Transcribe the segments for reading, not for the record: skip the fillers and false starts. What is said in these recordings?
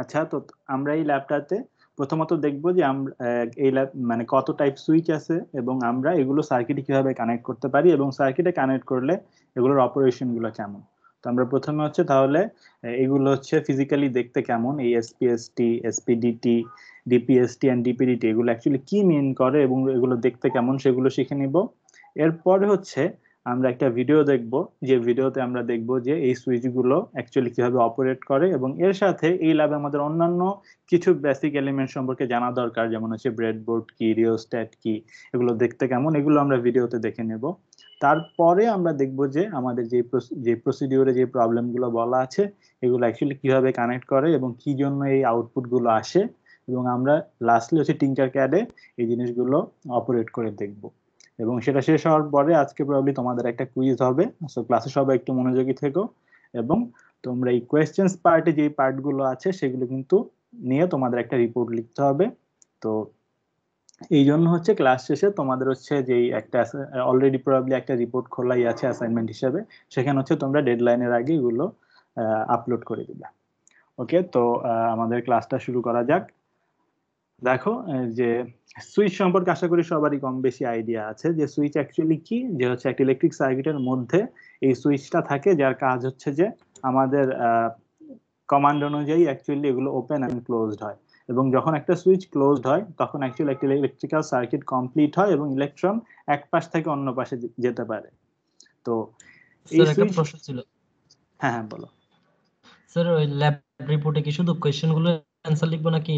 আচ্ছা, তো আমরা এই ল্যাবটাতে প্রথমত দেখব যে আমরা এই ল্যাব মানে কত টাইপ সুইচ আছে এবং আমরা এগুলো সার্কিটে কিভাবে কানেক্ট করতে পারি এবং সার্কিটে কানেক্ট করলে এগুলোর অপারেশন গুলো কেমন। তো আমরা প্রথমে হচ্ছে তাহলে এগুলো হচ্ছে ফিজিক্যালি দেখতে কেমন, এই এসপিএসটি, এসপিডিটি, ডিপিএসটি এন্ড ডিপিডিটি এগুলো অ্যাকচুয়ালি কি মিন করে এবং এগুলো দেখতে কেমন সেগুলো শিখে নিব। এরপরে হচ্ছে আমরা একটা ভিডিও দেখব, যে ভিডিওতে আমরা দেখব যে এই সুইচগুলো অ্যাকচুয়ালি কিভাবে অপারেট করে এবং এর সাথে এই ল্যাবে আমাদের অন্যান্য কিছু বেসিক এলিমেন্ট সম্পর্কে জানা দরকার, যেমন হচ্ছে ব্রেডবোর্ড কি, রিওস্ট্যাট কি, এগুলো দেখতে কেমন, এগুলো আমরা ভিডিওতে দেখে নেব। তারপরে আমরা দেখব যে আমাদের যে প্রসিডিওরে যে প্রবলেমগুলো বলা আছে এগুলো অ্যাকচুয়ালি কিভাবে কানেক্ট করে এবং কি জন্য এই আউটপুট গুলো আসে, এবং আমরা লাস্টলি হচ্ছে টিঙ্কার ক্যাডে এই জিনিসগুলো অপারেট করে দেখব। এবং সেটা শেষ হওয়ার পরে আজকে প্রবাবলি তোমাদের একটা কুইজ হবে, সো ক্লাসে সবাই একটু মনোযোগী থেকো এবং তোমরা এই কোয়েশ্চেন্স পার্টে যে পার্টগুলো আছে সেগুলো কিন্তু নিয়ে তোমাদের একটা রিপোর্ট লিখতে হবে। তো এই জন্য হচ্ছে ক্লাস শেষে তোমাদের হচ্ছে যেই একটা অলরেডি প্রবাবলি একটা রিপোর্ট খোলাই আছে অ্যাসাইনমেন্ট হিসেবে, সেখানে হচ্ছে তোমরা ডেডলাইনের আগে এগুলো আপলোড করে দিবে। ওকে, তো আমাদের ক্লাসটা শুরু করা যাক। দেখো যে সুইচ সম্পর্কে আশা করি সবারই কম বেশি আইডিয়া আছে যে সুইচ অ্যাকচুয়ালি কি, যে হচ্ছে একটা ইলেকট্রিক সার্কিটের মধ্যে এই সুইচটা থাকে যার কাজ হচ্ছে যে আমাদের কমান্ড অনুযায়ী অ্যাকচুয়ালি এগুলো ওপেন এন্ড ক্লোজড হয়, এবং যখন একটা সুইচ ক্লোজড হয় তখন অ্যাকচুয়ালি একটা ইলেকট্রিক্যাল সার্কিট কমপ্লিট হয় এবং ইলেকট্রন এক পাশ থেকে অন্য পাশে যেতে পারে। তো এই স্যার একটা সুইচ, প্রশ্ন ছিল। হ্যাঁ হ্যাঁ বলো। স্যার ওই ল্যাব রিপোর্টে কি শুধু কোয়েশ্চেন গুলো অ্যান্সার লিখবো নাকি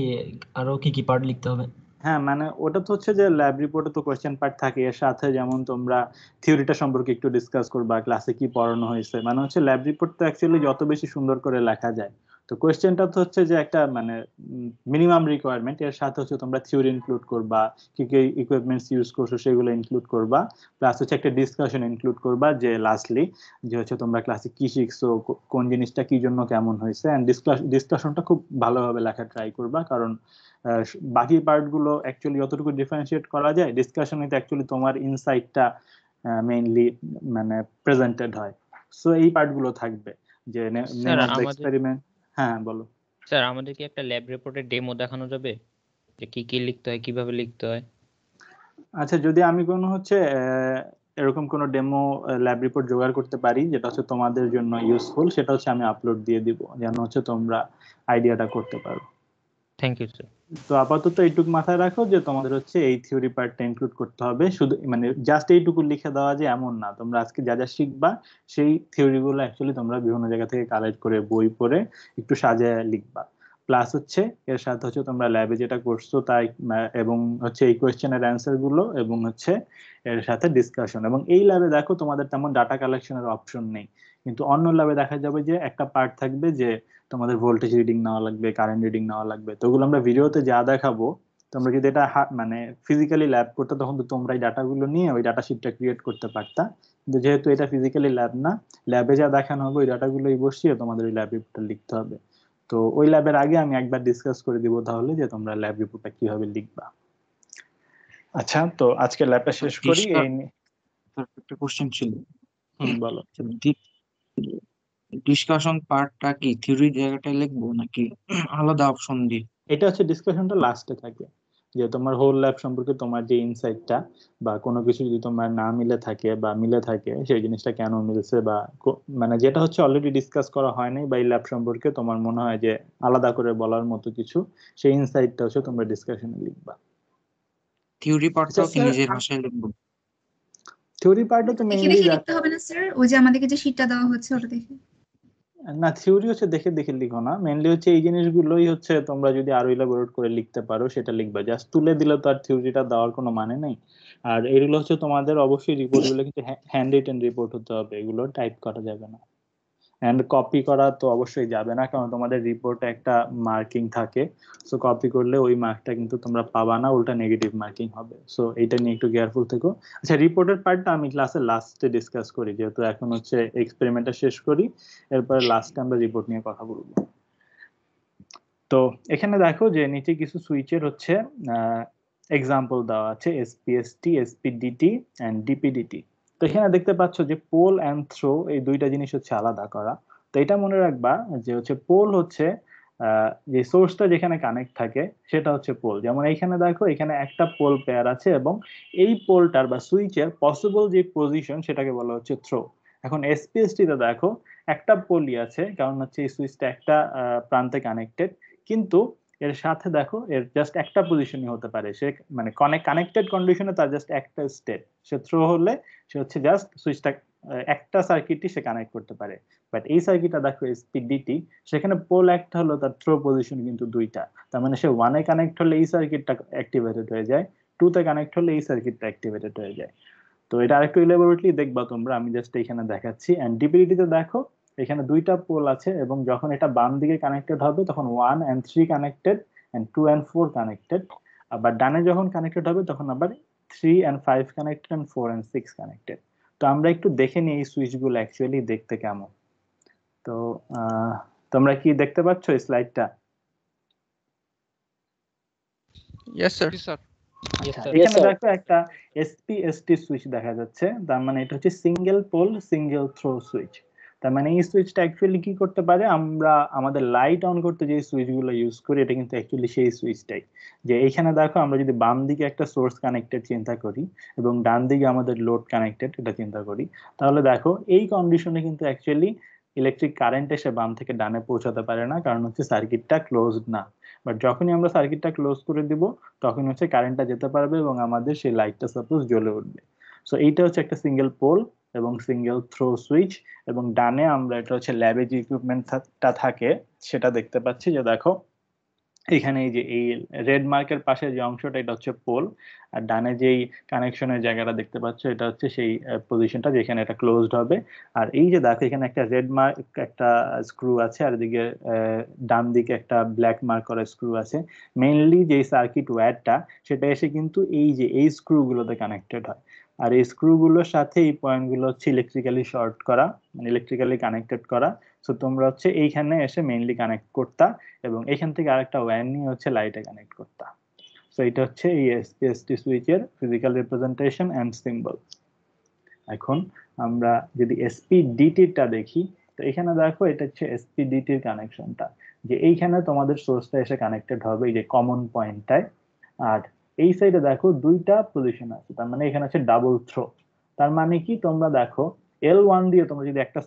আরো কি কি পার্ট লিখতে হবে? হ্যাঁ মানে ওটা তো হচ্ছে যে ল্যাব রিপোর্টে তো কোয়েশ্চেন পার্ট থাকে, এর সাথে যেমন তোমরা থিওরিটা সম্পর্কে একটু ডিসকাস করবা, ক্লাসে কি পড়ানো হয়েছে, মানে হচ্ছে ল্যাব রিপোর্ট তো অ্যাকচুয়ালি যত বেশি সুন্দর করে লেখা যায়। তো কোয়েশ্চেনটা তো হচ্ছে যে একটা মানে মিনিমাম রিকোয়ারমেন্ট, এর সাথে হচ্ছে তোমরা থিওরি ইনক্লুড করবা, কি কি ইকুইপমেন্টস ইউজ করছো সেগুলো ইনক্লুড করবা, প্লাস হচ্ছে একটা ডিসকাশন ইনক্লুড করবা যে লাস্টলি যে হচ্ছে তোমরা ক্লাসে কি শিখছো, কোন জিনিসটা কি জন্য কেমন হয়েছে, এন্ড ডিসকাশনটা খুব ভালোভাবে লেখা ট্রাই করবা, কারণ আহ, বাকি পার্ট গুলো অ্যাকচুয়ালি যতটুকু ডিফারেন্সিয়েট করা যায় ডিসকাশনে তো অ্যাকচুয়ালি তোমার ইনসাইটটা মেইনলি মানে প্রেজেন্টেড হয়। সো এই পার্ট গুলো থাকবে, যে নেম স্যার অফ দ্য আমাদের এক্সপেরিমেন্ট। হ্যাঁ বলো। স্যার আমাদের কি একটা ল্যাব রিপোর্টের ডেমো দেখানো যাবে, যে কি কি লিখতে হয়, কিভাবে লিখতে হয়? আচ্ছা, যদি আমি কোনো হচ্ছে এরকম কোনো ডেমো ল্যাব রিপোর্ট জোগাড় করতে পারি যেটা হচ্ছে তোমাদের জন্য ইউজফুল, সেটা হচ্ছে আমি আপলোড দিয়ে দিব, যেন হচ্ছে তোমরা আইডিয়াটা করতে পারো। Thank you sir. তো আপাতত এইটুকু মাথায় রাখো যে তোমাদের হচ্ছে এই থিওরি পার্টটা ইনক্লুড করতে হবে, শুধু মানে জাস্ট এইটুকু লিখে দেওয়া যে এমন না, তোমরা আজকে যা যা শিখবা সেই থিওরি গুলো অ্যাকচুয়ালি তোমরা বিভিন্ন জায়গা থেকে কালেক্ট করে বই পড়ে একটু সাজায় লিখবা। প্লাস হচ্ছে এর সাথে হচ্ছে তোমরা ল্যাবে যেটা করছো তাই এবং হচ্ছে এই কোয়েশ্চেনের অ্যান্সার গুলো এবং হচ্ছে এর সাথে ডিসকাশন। এবং এই ল্যাবে দেখো তোমাদের তেমন ডাটা কালেকশনের অপশন নেই, কিন্তু অন্য ল্যাবে দেখা যাবে যে একটা পার্ট থাকবে যে তোমাদের ভোল্টেজ রিডিং নেওয়া লাগবে, কারেন্ট রিডিং নেওয়া লাগবে। তো ওগুলো আমরা ভিডিওতে যা দেখাবো, তোমরা যদি এটা মানে ফিজিক্যালি ল্যাব করতে তখন তো তোমরা এই ডাটাগুলো নিয়ে ওই ডাটা শিটটা ক্রিয়েট করতে পারতা, কিন্তু যেহেতু এটা ফিজিক্যালি ল্যাব না, ল্যাবে যা দেখানো হবে ওই ডাটাগুলোই বসিয়ে তোমাদের ওই ল্যাব রিপোর্টটা লিখতে হবে। তো ওই ল্যাবের আগে আমি একবার ডিসকাস করে দিব তাহলে যে তোমরা ল্যাব রিপোর্টটা কিভাবে লিখবা। আচ্ছা, তো আজকে ল্যাবটা শেষ করি এই একটা কোশ্চেন ছিল। বলো। ডিসকাশন পার্টটা কি থিওরি জায়গাটায় লিখবো নাকি আলাদা অপশন দিয়ে? এটা হচ্ছে ডিসকাশনটা লাস্টে থাকে, যে তোমার হোল ল্যাব সম্পর্কে তোমার যে ইনসাইটটা বা কোনো কিছু যদি তোমার না মিলে থাকে বা মিলে থাকে সেই জিনিসটা কেন মিলছে, বা মানে যেটা হচ্ছে অলরেডি ডিসকাস করা হয় নাই বা এই ল্যাব সম্পর্কে তোমার মনে হয় যে আলাদা করে বলার মতো কিছু, সেই ইনসাইটটা হচ্ছে তোমরা ডিসকাশনে লিখবা। থিওরি আচ্ছা পার্টটাও কি স্যার, নিজের ভাষায় লিখবো? থিওরি পার্টে তো দেখে মেইনলি দেখে লিখতে হবে না স্যার? ওই যে আমাদেরকে যে শীটটা দেওয়া হচ্ছে ওটা দেখে? না, থিওরি হচ্ছে দেখে দেখে লিখো না, মেইনলি হচ্ছে এই জিনিসগুলোই হচ্ছে তোমরা যদি আরো ইলাবোরেট করে লিখতে পারো সেটা লিখবা, জাস্ট তুলে দিলে তো আর থিওরিটা দেওয়ার কোনো মানে নেই। আর এগুলো হচ্ছে তোমাদের অবশ্যই রিপোর্ট গুলো কিন্তু হ্যান্ড রিটেন রিপোর্ট হতে হবে, এগুলো টাইপ করা যাবে না, এন্ড কপি করা তো অবশ্যই যাবে না, কারণ তোমাদের রিপোর্টে একটা মার্কিং থাকে, সো কপি করলে ওই মার্কটা কিন্তু তোমরা পাবা না, উল্টা নেগেটিভ মার্কিং হবে। সো এটা নিয়ে একটু কেয়ারফুল থেকো। আচ্ছা, রিপোর্টের পার্টটা আমি ক্লাসের লাস্টে ডিসকাস করি, যেহেতু এখন হচ্ছে এক্সপেরিমেন্টটা শেষ করি, এরপরে লাস্টে আমরা রিপোর্ট নিয়ে কথা বলবো। তো এখানে দেখো যে নিচে কিছু সুইচের হচ্ছে এক্সাম্পল দেওয়া আছে, এসপিএসটি, এসপিডিটি এন্ড ডিপিডিটি। তো এখানে দেখতে পাচ্ছ যে পোল এন্ড থ্রো এই দুইটা জিনিস হচ্ছে আলাদা করা। তো এটা মনে রাখবা যে হচ্ছে পোল হচ্ছে যে সোর্সটা যেখানে কানেক্ট থাকে সেটা হচ্ছে পোল। যেমন এইখানে দেখো, এখানে একটা পোল পেয়ার আছে এবং এই পোলটার বা সুইচের পসিবল যে পজিশন সেটাকে বলা হচ্ছে থ্রো। এখন এসপিএসটি তে দেখো একটা পোলই আছে, কারণ হচ্ছে এই সুইচটা একটা প্রান্তে কানেক্টেড, কিন্তু এর সাথে দেখো এর জাস্ট একটা পজিশনই হতে পারে। সে মানে কানেক্টেড কন্ডিশনে তার জাস্ট একটা স্টেট, সে থ্রো হলে সে হচ্ছে জাস্ট সুইচটা একটা সার্কিটই সে কানেক্ট করতে পারে। বাট এই সার্কিটটা দেখো এসপিডিটি, সেখানে পোল একটা হলো, তার থ্রো পজিশন কিন্তু দুইটা। তার মানে সে 1 এ কানেক্ট হলে এই সার্কিটটা অ্যাক্টিভেটেড হয়ে যায়, 2 তে কানেক্ট হলে এই সার্কিটটা অ্যাক্টিভেটেড হয়ে যায়। তো এটা আরেকটু ইলাবোরেটলি দেখবা তোমরা, আমি জাস্ট এখানে দেখাচ্ছি। এন্ড ডিপিডিটি তে দেখো এখানে দুইটা পোল আছে এবং যখন এটা বাম দিকে কানেক্টেড হবে তখন 1 and 3 connected and 2 and 4 connected. আবার ডানে যখন কানেক্টেড হবে তখন আবার 3 and 5 connected and 4 and 6 connected. তো আমরা একটু দেখে নিই এই সুইচগুলো অ্যাকচুয়ালি দেখতে কেমন। তো তোমরা কি দেখতে পাচ্ছ এই স্লাইডটা? Yes, sir. Yes, আচ্ছা, sir. এখানে দেখো একটা এসপিএসটি সুইচ দেখা যাচ্ছে, তার মানে এটা হচ্ছে single pole single throw switch. তার মানে এই সুইচটা অ্যাকচুয়ালি কি করতে পারে, আমরা আমাদের লাইট অন করতে যে সুইচগুলো ইউজ করি এটা কিন্তু অ্যাকচুয়ালি সেই সুইচটাই। যে এইখানে দেখো আমরা যদি বাম দিকে একটা সোর্স কানেক্টেড চিন্তা করি এবং ডান দিকে আমাদের লোড কানেক্টেড এটা চিন্তা করি, তাহলে দেখো এই কন্ডিশনে কিন্তু অ্যাকচুয়ালি ইলেকট্রিক কারেন্ট এসে বাম থেকে ডানে পৌঁছাতে পারে না, কারণ হচ্ছে সার্কিটটা ক্লোজড না। বাট যখনই আমরা সার্কিটটা ক্লোজ করে দিব তখন হচ্ছে কারেন্টটা যেতে পারবে এবং আমাদের সেই লাইটটা সাপোজ জ্বলে উঠবে। সো এইটা হচ্ছে একটা সিঙ্গেল পোল এবং সিঙ্গেল থ্রো সুইচ। এবং ডানে আমরা এটা হচ্ছে ল্যাবে যে ইকুইপমেন্টটা থাকে সেটা দেখতে পাচ্ছি। যে দেখো এখানে এই যে এই রেড মার্কের পাশে যে অংশটা এটা হচ্ছে পোল, আর ডানে যেই কানেকশনের জায়গাটা দেখতে পাচ্ছ এটা হচ্ছে সেই পজিশনটা যেখানে এটা ক্লোজড হবে। আর এই যে দেখো এখানে একটা রেড মার্ক একটা স্ক্রু আছে, আর এদিকে ডান দিকে একটা ব্ল্যাক মার্ক করা স্ক্রু আছে। মেইনলি যে সার্কিট ওয়্যারটা সেটা এসে কিন্তু এই যে এই স্ক্রুগুলোতে কানেক্টেড হয়, আর এই স্ক্রুগুলোর সাথে এই পয়েন্টগুলো হচ্ছে ইলেকট্রিক্যালি শর্ট করা, মানে ইলেকট্রিক্যালি কানেক্টেড করা। সো তোমরা হচ্ছে এইখানে এসে মেইনলি কানেক্ট করতা এবং এখান থেকে আরেকটা ওয়্যার নিয়ে হচ্ছে লাইটে কানেক্ট করতা। সো এটা হচ্ছে এই এসপিএসটি সুইচের ফিজিক্যাল রিপ্রেজেন্টেশন এন্ড সিম্বল। এখন আমরা যদি এসপিডিটিটা দেখি, তো এখানে দেখো এটা হচ্ছে এসপিডিটির কানেকশনটা, যে এইখানে তোমাদের সোর্সটা এসে কানেক্টেড হবে এই যে কমন পয়েন্টটায়। আর এই সাইডে দেখো দুইটা পজিশন আছে, তার মানে এখানে হচ্ছে ডাবল থ্রো। তার মানে কি, তোমরা দেখো L1 দিয়ে তোমরা যদি একটা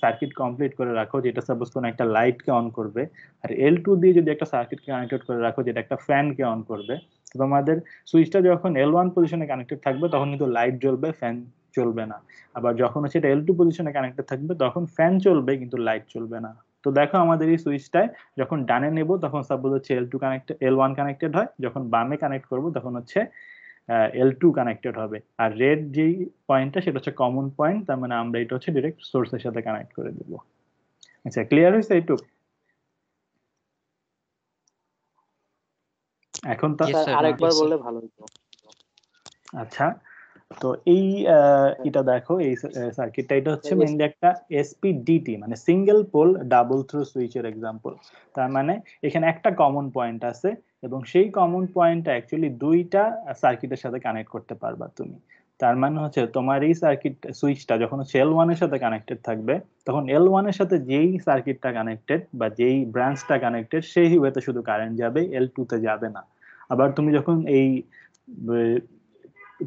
সার্কিট কমপ্লিট করে রাখো যেটা সাপোজ কোনো একটা লাইটকে অন করবে, আর L2 দিয়ে যদি একটা সার্কিট কানেক্টেড করে রাখো যেটা একটা ফ্যানকে অন করবে, তোমাদের সুইচটা যখন L1 পজিশনে কানেক্টেড থাকবে তখন কিন্তু লাইট জ্বলবে, ফ্যান চলবে না। আবার যখন হচ্ছে এটা L2 পজিশনে কানেক্টেড থাকবে তখন ফ্যান চলবে কিন্তু লাইট চলবে না। তো দেখো আমাদের এই সুইচটায় যখন ডানে নেব তখন সাপোজ হচ্ছে L2 কানেক্টেড, L1 কানেক্টেড হয়, যখন বামে কানেক্ট করব তখন হচ্ছে L2 কানেক্টেড হবে। আর রেড যেই পয়েন্টটা সেটা হচ্ছে কমন পয়েন্ট, তার মানে আমরা এটা হচ্ছে ডিরেক্ট সোর্সের সাথে কানেক্ট করে দেব। আচ্ছা, ক্লিয়ার হয়েছে এইটুকু? এখন তো Yes, sir. আরেকবার Yes, sir. বললে ভালো হতো। আচ্ছা, তো এই এটা দেখো এই সার্কিটটা এটা হচ্ছে Yes. মেইনলি একটা এসপিডিটি মানে সিঙ্গেল পোল ডাবল থ্রো সুইচের এক্সাম্পল। তার মানে এখানে একটা কমন পয়েন্ট আছে এবং সেই কমন পয়েন্টটা অ্যাকচুয়ালি দুইটা সার্কিটের সাথে কানেক্ট করতে পারবা তুমি। তার মানে হচ্ছে তোমার এই সার্কিট সুইচটা যখন হচ্ছে L1 এর সাথে কানেক্টেড থাকবে তখন L1 এর সাথে যেই সার্কিটটা কানেক্টেড বা যেই ব্রাঞ্চটা কানেক্টেড সেই ওয়েতে শুধু কারেন্ট যাবে, L2 তে যাবে না। আবার তুমি যখন এই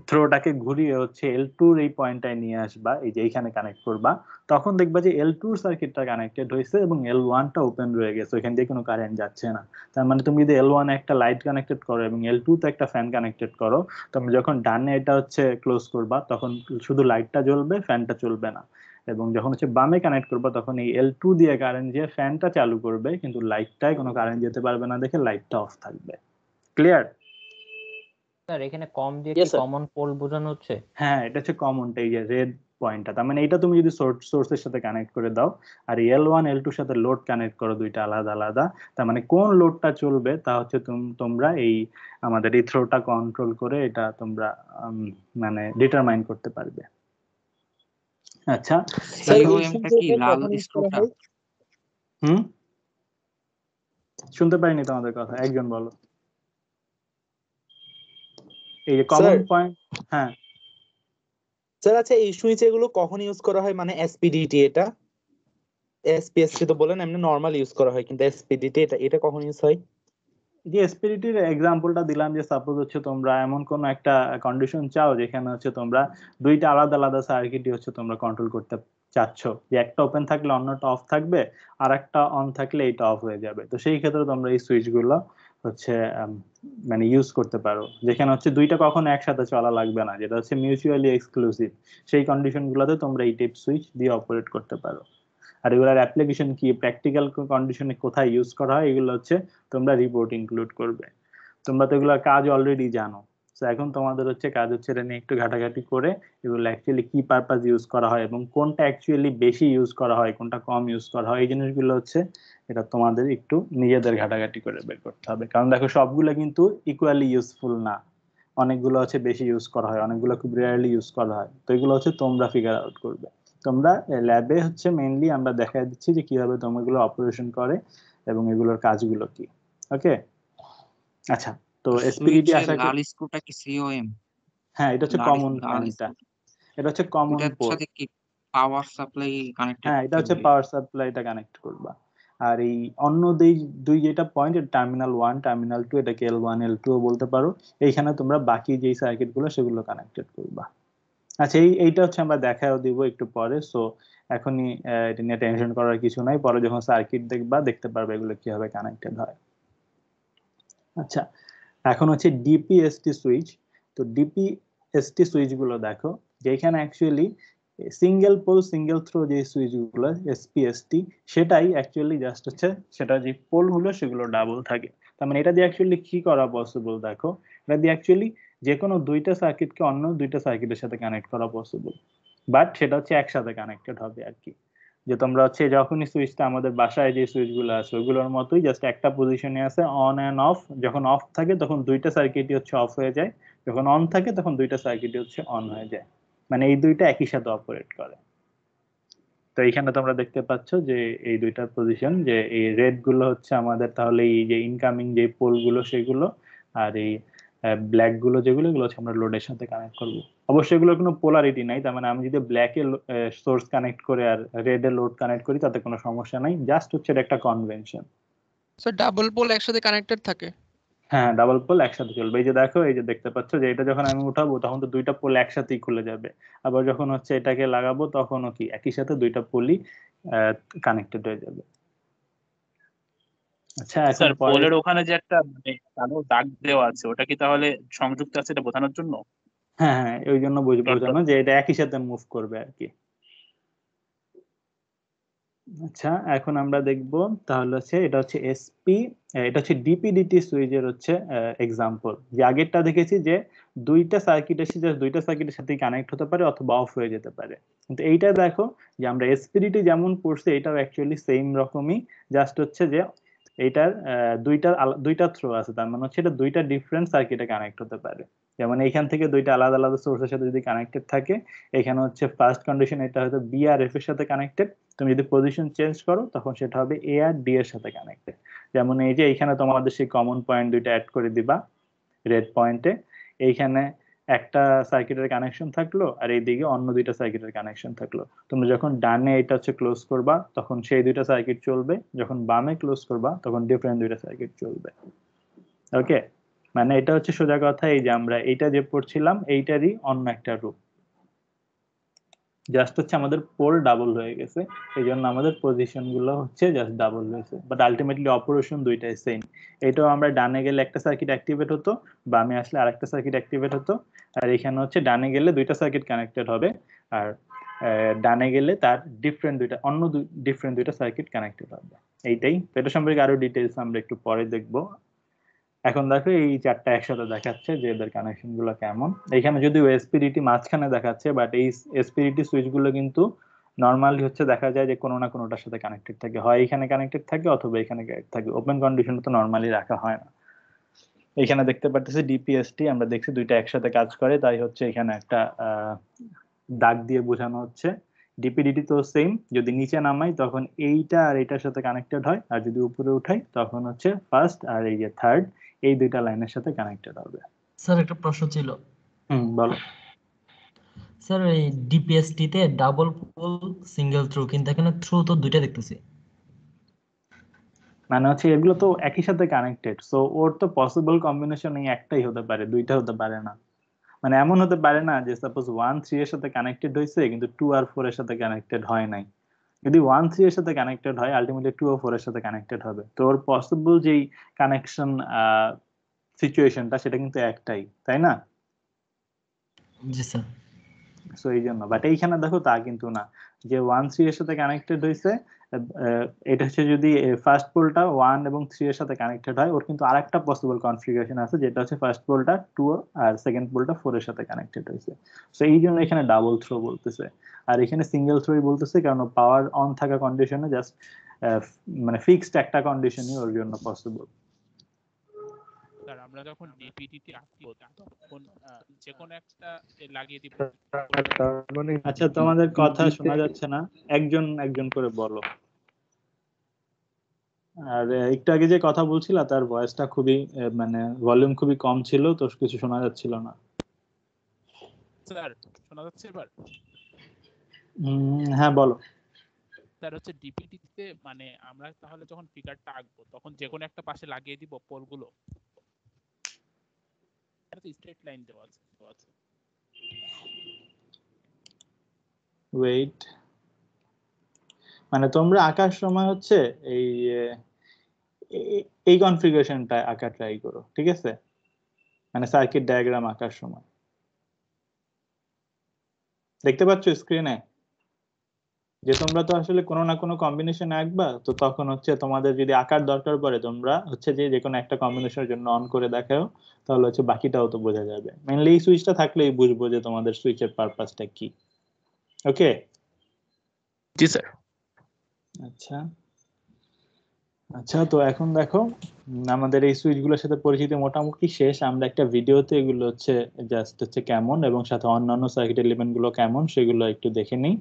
থ্রোটাকে ঘুরিয়ে হচ্ছে L2 এর এই পয়েন্টটায় নিয়ে আসবা, এই যে এইখানে কানেক্ট করবা, তখন দেখবা যে L2 সার্কিটটা কানেক্টেড হয়েছে এবং L1 টা ওপেন রয়ে গেছে, ওখান দিয়ে কোনো কারেন্ট যাচ্ছে না। তার মানে তুমি যদি L1 এ একটা লাইট কানেক্টেড করো এবং L2 তে একটা ফ্যান কানেক্টেড করো, তুমি যখন ডানে এটা হচ্ছে ক্লোজ করবা তখন শুধু লাইটটা জ্বলবে, ফ্যানটা চলবে না। এবং যখন হচ্ছে বামে কানেক্ট করবা তখন এই L2 দিয়ে কারেন্ট দিয়ে ফ্যানটা চালু করবে কিন্তু লাইটটায় কোনো কারেন্ট যেতে পারবে না দেখে লাইটটা অফ থাকবে। ক্লিয়ার? স্যার এখানে কম দিয়ে Yes, কি sir. কমন পোল বোঝানো হচ্ছে? হ্যাঁ, এটা হচ্ছে কমনটা, এই যে রেড পয়েন্টটা। তার মানে এটা তুমি যদি সোর্সের সাথে কানেক্ট করে দাও আর L1 L2 এর সাথে লোড কানেক্ট করো দুইটা আলাদা আলাদা, তার মানে কোন লোডটা চলবে তা হচ্ছে তোমরা এই আমাদের এই থ্রোটা কন্ট্রোল করে এটা তোমরা মানে ডিটারমাইন করতে পারবে। আচ্ছা, স্যার এখন এই সুইচটা লাল কখন ইউজ করা স্ক্রুটা হয়? শুনতে পাইনি তোমাদের কথা, একজন বলো। এই যে কমন স্যার পয়েন্ট। হ্যাঁ, স্যার আচ্ছা এই সুইচ এগুলো কখন ইউজ করা হয় মানে এসপিডিটি এটা? এসপিএসটি তো বলেন এমনি নরমাল ইউজ করা হয়, কিন্তু এসপিডিটি এটা এটা কখন ইউজ হয়? যে এসপিডিটির এক্সাম্পলটা দিলাম, যে সাপোজ হচ্ছে তোমরা এমন কোন একটা কন্ডিশন চাও যেখানে হচ্ছে তোমরা দুইটা আলাদা আলাদা সার্কিটই হচ্ছে তোমরা কন্ট্রোল করতে চাচ্ছ, যে একটা ওপেন থাকলে অন্যটা অফ থাকবে, আর একটা অন থাকলে এটা অফ হয়ে যাবে। তো সেই ক্ষেত্রে তোমরা এই সুইচ গুলো হচ্ছে মানে ইউজ করতে পারো, যেখানে হচ্ছে দুইটা কখনো একসাথে চলা লাগবে না, যেটা হচ্ছে মিউচুয়ালি এক্সক্লুসিভ। সেই কন্ডিশন গুলোতে তোমরা এই টাইপ সুইচ দিয়ে অপারেট করতে পারো। আর এগুলোর অ্যাপ্লিকেশন কি, প্র্যাকটিক্যাল কন্ডিশনে কোথায় ইউজ করা হয়, এগুলো হচ্ছে তোমরা রিপোর্ট ইনক্লুড করবে। তোমরা তো এগুলোর কাজ অলরেডি জানো, তো এখন তোমাদের হচ্ছে কাজ হচ্ছে এটা নিয়ে একটু ঘাটাঘাটি করে এগুলো অ্যাকচুয়ালি কি পারপাস ইউজ করা হয় এবং কোনটা অ্যাকচুয়ালি বেশি ইউজ করা হয়, কোনটা কম ইউজ করা হয়, এই জিনিসগুলো হচ্ছে এটা তোমাদের একটু নিজেদের ঘাটাঘাটি করে বের করতে হবে। কারণ দেখো সবগুলো কিন্তু ইকুয়ালি ইউজফুল না, অনেকগুলো হচ্ছে বেশি ইউজ করা হয়, অনেকগুলো খুব রেয়ারলি ইউজ করা হয়। তো এগুলো হচ্ছে তোমরা ফিগার আউট করবে। তোমরা ল্যাবে হচ্ছে মেইনলি আমরা দেখাই দিচ্ছি যে কিভাবে তোমরা এগুলো অপারেশন করে এবং এগুলোর কাজগুলো কি। ওকে, আচ্ছা। তো এসপিডিটি সুইচের আশা করি, লাল স্ক্রুটা কি সিওএম? হ্যাঁ এটা হচ্ছে লাল কমন লাল এটা, স্ক্রু এটা হচ্ছে কমন ওটার পোর্ট। সাথে কি পাওয়ার সাপ্লাই কানেক্টেড হ্যাঁ এটা হচ্ছে থাকবে? পাওয়ার সাপ্লাইটা কানেক্ট করবা। আর এই অন্য দুই দুই যেটা পয়েন্ট, টার্মিনাল 1 টার্মিনাল 2, এটাকে L1 L2 বলতে পারো। এইখানে তোমরা বাকি যেই সার্কিট গুলো সেগুলো কানেক্টেড করবা। আচ্ছা এইটা হচ্ছে আমরা দেখাও দিব একটু পরে। সো এখনই এটা নিয়ে টেনশন করার কিছু নাই, পরে যখন সার্কিট দেখবা দেখতে পারবে এগুলো কিভাবে কানেক্টেড হয়। আচ্ছা, এখন হচ্ছে ডিপিএসটি সুইচ। তো ডিপিএসটি সুইচ গুলো দেখো, যেখানে actually single pole single throw যে সুইচ গুলো এসপিএসটি, সেটাই অ্যাকচুয়ালি জাস্ট হচ্ছে সেটা যে পোল গুলো সেগুলো ডাবল থাকে। তার মানে এটা দিয়ে অ্যাকচুয়ালি কি করা পসিবল দেখো, এটা দিয়ে অ্যাকচুয়ালি যে কোনো দুইটা সার্কিটকে অন্য দুইটা সার্কিটের সাথে কানেক্ট করা পসিবল, বাট সেটা হচ্ছে একসাথে কানেক্টেড হবে আর কি। যে তোমরা হচ্ছে যখনই সুইচটা আমাদের বাসায় যে সুইচ গুলো আছে ওইগুলোর মতোই জাস্ট একটা পজিশনে আছে অন এন্ড অফ, যখন অফ থাকে তখন দুইটা সার্কিটই হচ্ছে অফ হয়ে যায়, যখন অন থাকে তখন দুইটা সার্কিটই হচ্ছে অন হয়ে যায়, মানে এই দুইটা একই সাথে অপারেট করে। তো এইখানে তোমরা দেখতে পাচ্ছ যে এই দুইটা পজিশন, যে এই রেড গুলো হচ্ছে আমাদের তাহলে এই যে ইনকামিং যে পোল গুলো সেগুলো, আর এই ব্ল্যাক গুলো যেগুলো এগুলো হচ্ছে আমরা লোডের সাথে কানেক্ট করব। অবশ্যই এগুলোর কোনো পোলারিটি নাই, তার মানে আমি যদি ব্ল্যাকে সোর্স কানেক্ট করে আর রেডে লোড কানেক্ট করি তাতে কোনো সমস্যা নাই, জাস্ট হচ্ছে এটা একটা কনভেনশন। স্যার ডাবল পোল একসাথে কানেক্টেড থাকে? হ্যাঁ ডাবল পোল একসাথে চলবে। এই যে দেখো, এই যে দেখতে পাচ্ছ যে এটা যখন আমি উঠাবো তখন তো দুইটা পোল একসাথেই খুলে যাবে, আবার যখন হচ্ছে এটাকে লাগাবো তখনও কি একই সাথে দুইটা পোলই কানেক্টেড হয়ে যাবে। আচ্ছা এখন স্যার পরে, পোলের ওখানে যে একটা মানে কালো দাগ দেওয়া আছে ওটা কি তাহলে সংযুক্ত আছে এটা বোঝানোর জন্য? হ্যাঁ হ্যাঁ ওই জন্য ডট ডট। বোঝানো যে এটা একই সাথে মুভ করবে আর কি। আচ্ছা এখন আমরা দেখব তাহলে হচ্ছে এটা হচ্ছে এসপি, এটা হচ্ছে ডিপিডিটি সুইচের হচ্ছে এক্সাম্পল। যে আগেরটা দেখেছি যে দুইটা সার্কিট এসে জাস্ট দুইটা সার্কিটের সাথে কানেক্ট হতে পারে অথবা অফ হয়ে যেতে পারে, কিন্তু এইটা দেখো যে আমরা এসপিডিটি যেমন পড়ছি এটাও অ্যাকচুয়ালি সেম রকমই, জাস্ট হচ্ছে যে এইটার দুইটা থ্রো আছে, তার মানে হচ্ছে এটা দুইটা ডিফারেন্ট সার্কিটে কানেক্ট হতে পারে। যেমন এইখান থেকে দুইটা আলাদা আলাদা সোর্সের সাথে যদি কানেক্টেড থাকে, এখানে হচ্ছে ফার্স্ট কন্ডিশন এটা হয়তো বি আর এফ এর সাথে কানেক্টেড, তুমি যদি পজিশন চেঞ্জ করো তখন সেটা হবে এ আর ডি এর সাথে কানেক্টেড। যেমন এই যে এইখানে তোমাদের সেই কমন পয়েন্ট দুইটা অ্যাড করে দিবা রেড পয়েন্টে, এইখানে একটা সার্কিটের কানেকশন থাকলো আর এইদিকে অন্য দুইটা সার্কিটের কানেকশন থাকলো। তুমি যখন ডানে এটা হচ্ছে ক্লোজ করবা তখন সেই দুইটা সার্কিট চলবে, যখন বামে ক্লোজ করবা তখন ডিফারেন্ট দুইটা সার্কিট চলবে। ওকে, মানে এটা হচ্ছে সোজা কথা, এই যে আমরা এইটা যে পড়ছিলাম এইটারই অন্য একটা রূপ, জাস্ট হচ্ছে আমাদের পোল ডাবল হয়ে গেছে, এই জন্য আমাদের পজিশন গুলো হচ্ছে জাস্ট ডাবল হয়েছে, বাট আলটিমেটলি অপারেশন দুইটাই সেম। এটাও আমরা ডানে গেলে একটা সার্কিট অ্যাক্টিভেট হতো, বামে আসলে আরেকটা সার্কিট অ্যাক্টিভেট হতো, আর এখানে হচ্ছে ডানে গেলে দুইটা সার্কিট কানেক্টেড হবে, আর ডানে গেলে তার ডিফারেন্ট দুইটা সার্কিট কানেক্টেড হবে। এইটাই, এটা সম্পর্কে আরো ডিটেইলস আমরা একটু পরে দেখবো। এখন দেখো এই চারটা একসাথে দেখাচ্ছে যে এদের কানেকশন গুলো কেমন। এখানে যদিও এসপিডিটি মাঝখানে দেখাচ্ছে, বাট এই এসপিডিটি সুইচ গুলো কিন্তু নর্মালি হচ্ছে দেখা যায় যে কোনো না কোনোটার সাথে কানেক্টেড থাকে, হয় এখানে কানেক্টেড থাকে অথবা এখানে কানেক্টেড থাকে, ওপেন কন্ডিশন তো নর্মালি রাখা হয় না। এখানে দেখতে পাচ্ছি ডিপিএসটি আমরা দেখছি দুইটা একসাথে কাজ করে, তাই হচ্ছে এখানে একটা দাগ দিয়ে বোঝানো হচ্ছে। ডিপিডিটি তো সেম, যদি নিচে নামাই তখন এইটা আর এইটার সাথে কানেক্টেড হয়, আর যদি উপরে উঠাই তখন হচ্ছে ফার্স্ট আর এই যে থার্ড এই দুইটা লাইনের সাথে কানেক্টেড হবে। স্যার একটা প্রশ্ন ছিল। বলো। স্যার এই ডিপিএসটি তে ডাবল পোল সিঙ্গেল থ্রো, কিন্তু এখানে থ্রো তো দুইটা দেখতেছি। মানে হচ্ছে এগুলো তো একই সাথে কানেক্টেড, সো ওর তো পসিবল কম্বিনেশন এই একটাই হতে পারে, দুইটা হতে পারে না। মানে এমন হতে পারে না যে সাপোজ 1 3 এর সাথে কানেক্টেড হয়েছে কিন্তু 2 আর 4 এর সাথে কানেক্টেড হয় নাই। যদি 1 3 এর সাথে কানেক্টেড হয় আলটিমেটলি 2 ও 4 এর সাথে কানেক্টেড হবে। তো ওর পসিবল যেই কানেকশন সিচুয়েশনটা সেটা কিন্তু একটাই, তাই না? জি স্যার। সো এই জন্য, বাট এইখানে দেখো তা কিন্তু না, যে 1 3 এর সাথে কানেক্টেড হয়েছে, এটা হচ্ছে যদি ফার্স্ট পোলটা 1 এবং 3 এর সাথে কানেক্টেড হয়, ওর কিন্তু আরেকটা পসিবল কনফিগারেশন আছে, যেটা হচ্ছে ফার্স্ট পোলটা 2 আর সেকেন্ড পোলটা 4 এর সাথে কানেক্টেড হয়েছে। সো এই জন্য এখানে ডাবল থ্রো বলতেছে, আর এখানে সিঙ্গেল থ্রোই বলতেছে, কারণ পাওয়ার অন থাকা কন্ডিশনে জাস্ট মানে ফিক্সড একটা কন্ডিশনই ওর জন্য পসিবল। স্যার আমরা যখন ডিপিটি তে আঁকবো তখন যে কোনো একটা লাগিয়ে দিব। আচ্ছা, তোমাদের কথা শোনা যাচ্ছে না, একজন একজন করে বলো। আর একটু আগে যে কথা বলছিলা তার ভয়েসটা খুবই মানে ভলিউম খুবই কম ছিল, তো কিছু শোনা যাচ্ছিল না। স্যার শোনা যাচ্ছে এবার? হ্যাঁ বলো। স্যার হচ্ছে ডিপিটি তে মানে আমরা তাহলে যখন ফিগারটা আঁকবো তখন যে কোনো একটা পাশে লাগিয়ে দিব পোলগুলো। এটা তো স্ট্রেট লাইন দেওয়া আছে। ওয়েট, মানে তোমরা আঁকার সময় হচ্ছে এই এই কনফিগারেশনটা আঁকা ট্রাই করো, ঠিক আছে? মানে সার্কিট ডায়াগ্রাম আঁকার সময় দেখতে পাচ্ছ স্ক্রিনে যে তোমরা তো আসলে কোনো না কোনো কম্বিনেশন আঁকবা, তো তখন হচ্ছে তোমাদের যদি আঁকার দরকার পড়ে তোমরা হচ্ছে যে কোনো একটা কম্বিনেশনের জন্য অন করে দেখাও, তাহলে হচ্ছে বাকিটাও তো বোঝা যাবে। মেইনলি এই সুইচটা থাকলেই বুঝবো যে তোমাদের সুইচের পারপাসটা কি। ওকে? জি স্যার। আচ্ছা আচ্ছা, তো এখন দেখো আমাদের এই সুইচগুলোর সাথে পরিচিতি মোটামুটি শেষ। আমরা একটা ভিডিওতে এগুলো হচ্ছে জাস্ট হচ্ছে কেমন এবং সাথে অন্যান্য সার্কিট এলিমেন্ট গুলো কেমন সেগুলো একটু দেখে নিই।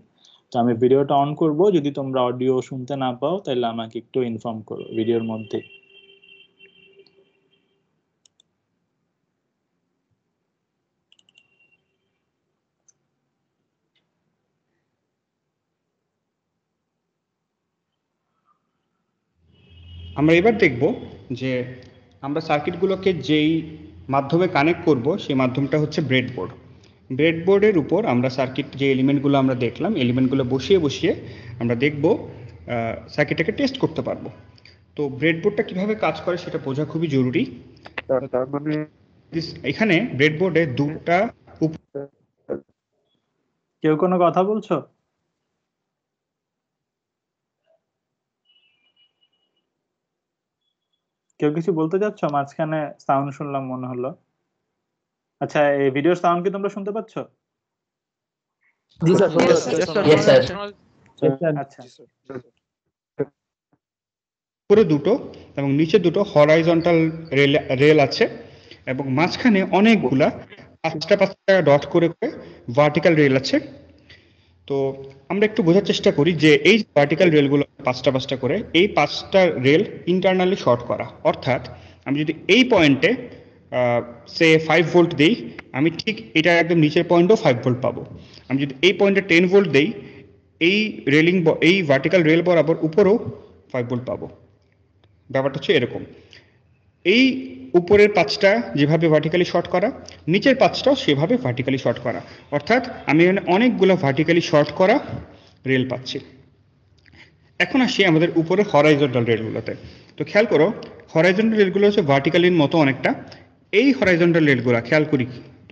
তো আমি ভিডিওটা অন করব, যদি তোমরা অডিও শুনতে না পাও তাহলে আমাকে একটু ইনফর্ম করো ভিডিওর মধ্যে। আমরা এবার দেখব যে আমরা সার্কিটগুলোকে যেই মাধ্যমে কানেক্ট করব সেই মাধ্যমটা হচ্ছে ব্রেডবোর্ড। ব্রেডবোর্ডের উপর আমরা সার্কিট যে এলিমেন্টগুলো আমরা দেখলাম এলিমেন্টগুলো বসিয়ে বসিয়ে আমরা দেখব সার্কিটটাকে টেস্ট করতে পারবো। তো ব্রেডবোর্ডটা কিভাবে কাজ করে সেটা বোঝা খুবই জরুরি। তার মানে এখানে ব্রেডবোর্ডে দুটা কেউ কোনো কথা বলছো? কেউ কিছু বলতে চাচ্ছ? মাঝখানে সাউন্ড শুনলাম মনে হলো। আচ্ছা, এই ভিডিওর সাউন্ড কি তোমরা শুনতে পাচ্ছ? জি স্যার, আচ্ছা, উপরে দুটো এবং নিচে দুটো হরাইজন্টাল রেল আছে এবং মাঝখানে অনেকগুলা পাঁচটা পাঁচটা ডট করে করে ভার্টিক্যাল রেল আছে। তো আমরা একটু বোঝার চেষ্টা করি যে এই ভার্টিক্যাল রেলগুলো পাঁচটা পাঁচটা করে, এই পাঁচটা রেল ইন্টারনালি শর্ট করা। অর্থাৎ আমি যদি এই পয়েন্টে সে 5 ভোল্ট দিই, আমি ঠিক এটা একদম নিচের পয়েন্টেও 5 ভোল্ট পাবো। আমি যদি এই পয়েন্টে 10 ভোল্ট দিই, এই রেলিং এই ভার্টিক্যাল রেল বরাবর উপরেও 5 ভোল্ট পাবো। ব্যাপারটা হচ্ছে এরকম, এই উপরের পাঁচটা যেভাবে ভার্টিক্যালি শর্ট করা, নিচের পাঁচটাও সেভাবে ভার্টিক্যালি শর্ট করা। অর্থাৎ আমি এখানে অনেকগুলো ভার্টিক্যালি শর্ট করা রেল পাচ্ছি। এখন আসি আমাদের উপরে হরাইজন্টাল রেলগুলোতে। তো খেয়াল করো, হরাইজন্টাল রেলগুলো হচ্ছে ভার্টিক্যালির মতো অনেকটা। এই হরাইজন্টাল রেলগুলো খেয়াল করি,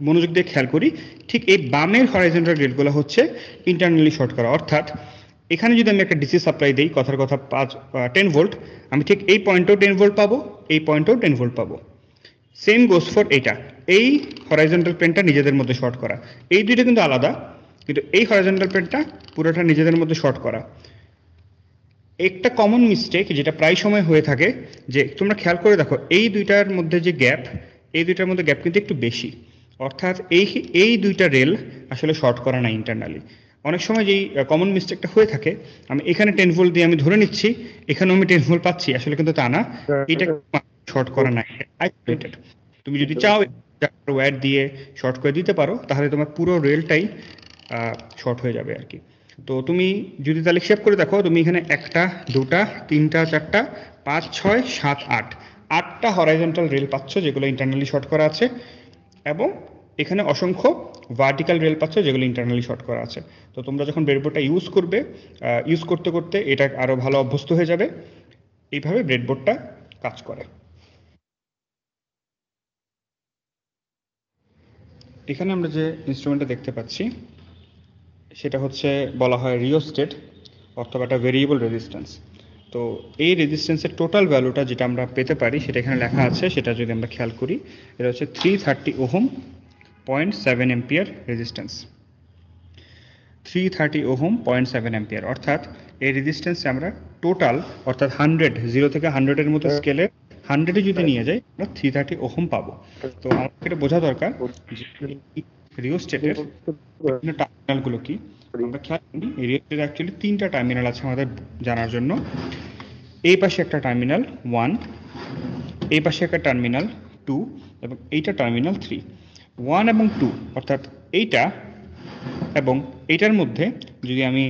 মনোযোগ দিয়ে খেয়াল করি, ঠিক এই বামের হরাইজন্টাল রেলগুলো হচ্ছে ইন্টারনালি শর্ট করা। অর্থাৎ এখানে যদি আমি একটা ডিসি সাপ্লাই দিই, কথার কথা 10 ভোল্ট, আমি ঠিক এই পয়েন্টেও 10 ভোল্ট পাবো, এই পয়েন্টেও 10 ভোল্ট পাবো। সেম গোস ফর এইটা, এই হরাইজন্টাল প্লেনটা নিজেদের মধ্যে শর্ট করা। এই দুইটা কিন্তু আলাদা, কিন্তু এই হরাইজন্টাল প্লেনটা পুরোটা নিজেদের মধ্যে শর্ট করা। একটা কমন মিস্টেক যেটা প্রায় সময় হয়ে থাকে, যে তোমরা খেয়াল করে দেখো এই দুইটার মধ্যে যে গ্যাপ, এই দুইটার মধ্যে গ্যাপ কিন্তু একটু বেশি। অর্থাৎ এই দুইটা রেল আসলে শর্ট করা না ইন্টারনালি। অনেক সময় যেই কমন মিস্টেকটা হয়ে থাকে, আমি এখানে 10 ভোল্ট দিয়ে আমি ধরে নিচ্ছি এখানেও আমি 10 ভোল্ট পাচ্ছি, আসলে কিন্তু তা না, এটা শর্ট করা না, আইসোলেটেড। তুমি যদি চাও ওয়্যার দিয়ে শর্ট করে দিতে পারো, তাহলে তোমার পুরো রেলটাই শর্ট হয়ে যাবে আর কি। তো তুমি যদি তাহলে হিসাব করে দেখো, তুমি এখানে 1টা 2টা 3টা 4টা 5 6 7 8 8টা হরাইজন্টাল রেল পাচ্ছ যেগুলো ইন্টারনালি শর্ট করা আছে, এবং এখানে অসংখ্য ভার্টিক্যাল রেল পাচ্ছ যেগুলো ইন্টারনালি শর্ট করা আছে। তো তোমরা যখন ব্রেডবোর্ডটা ইউজ করবে, ইউজ করতে করতে এটা আরো ভালো অভ্যস্ত হয়ে যাবে। এইভাবে ব্রেডবোর্ডটা কাজ করে। এখানে আমরা যে ইনস্ট্রুমেন্টটা দেখতে পাচ্ছি সেটা হচ্ছে বলা হয় রিওস্টেট অথবা একটা ভেরিয়েবল রেজিস্ট্যান্স। তো এই রেজিস্ট্যান্সের টোটাল ভ্যালুটা যেটা আমরা পেতে পারি সেটা এখানে লেখা আছে। সেটা যদি আমরা খেয়াল করি, এটা হচ্ছে 330 ohm 0.7 ampere resistance. 330 ohm 0.7 ampere, অর্থাৎ এই রেজিস্ট্যান্সে আমরা টোটাল অর্থাৎ 100 0 থেকে 100-এর মতো স্কেলে 100-এ যদি নিয়ে যাই আমরা 330 ওহম পাবো। তো আমাকে এটা বোঝা দরকার যে রিওস্টেটের টার্মিনালগুলো কি। আমরা খেয়াল করি রিওস্টেটের অ্যাকচুয়ালি 3টা টার্মিনাল আছে আমাদের জানার জন্য। এই পাশে একটা টার্মিনাল 1, এই পাশে একটা টার্মিনাল 2 এবং এইটা টার্মিনাল 3। 1 এবং 2 অর্থাৎ এইটা এবং এইটার মধ্যে যদি আমি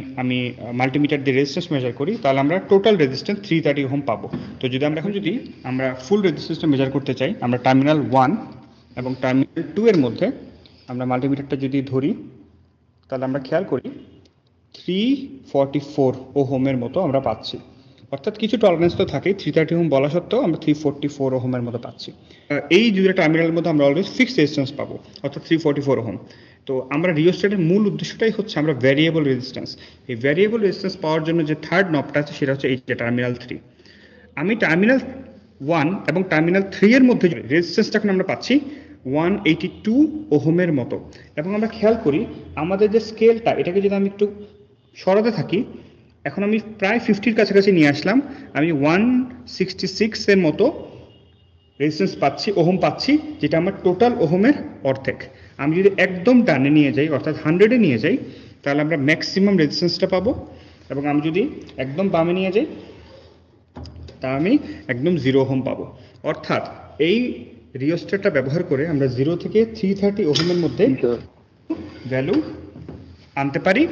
মাল্টিমিটার দিয়ে রেজিস্ট্যান্স মেজার করি তাহলে আমরা টোটাল রেজিস্ট্যান্স 330 ওহম পাবো। তো যদি আমরা এখন যদি আমরা ফুল রেজিস্ট্যান্সটা মেজার করতে চাই, আমরা টার্মিনাল 1 এবং টার্মিনাল 2 এর মধ্যে আমরা মাল্টিমিটারটা যদি ধরি তাহলে আমরা খেয়াল করি 344 ওহমের মতো আমরা পাচ্ছি। অর্থাৎ কিছু টলারেন্স তো থাকেই, 330 ওহম বলা সত্ত্বেও আমরা 344 ওহমের মতো পাচ্ছি। এই দুটো টার্মিনালের মধ্যে আমরা অলওয়েজ ফিক্সড রেজিস্ট্যান্স পাবো, অর্থাৎ 344 ওহম। তো আমরা রিওস্টেটের মূল উদ্দেশ্যটাই হচ্ছে আমরা ভ্যারিয়েবল রেজিস্ট্যান্স। এই ভ্যারিয়েবল রেজিস্ট্যান্স পাওয়ার জন্য যে থার্ড নবটা আছে সেটা হচ্ছে এই যে টার্মিনাল 3। আমি টার্মিনাল 1 এবং টার্মিনাল 3 এর মধ্যে রেজিস্ট্যান্সটা এখন আমরা পাচ্ছি 182 ওহমের মতো। এবং আমরা খেয়াল করি আমাদের যে স্কেলটা এটাকে যদি আমি একটু সরাতে থাকি, এখন আমি প্রায় 50-এর কাছাকাছি নিয়ে আসলাম, আমি 166 এর মতো রেজিস্ট্যান্স পাচ্ছি, ওহম পাচ্ছি, যেটা আমার টোটাল ওহমের অর্ধেক। আমি যদি একদম ডানে নিয়ে যাই অর্থাৎ 100-এ নিয়ে যাই তাহলে আমরা ম্যাক্সিমাম রেজিস্ট্যান্সটা পাবো, এবং আমি যদি একদম বামে নিয়ে যাই তা আমি একদম 0 ওহম পাবো। অর্থাৎ এই রিওস্টেটটা ব্যবহার করে আমরা 0 থেকে 330 ওহমের মধ্যে ভ্যালু আনতে পারি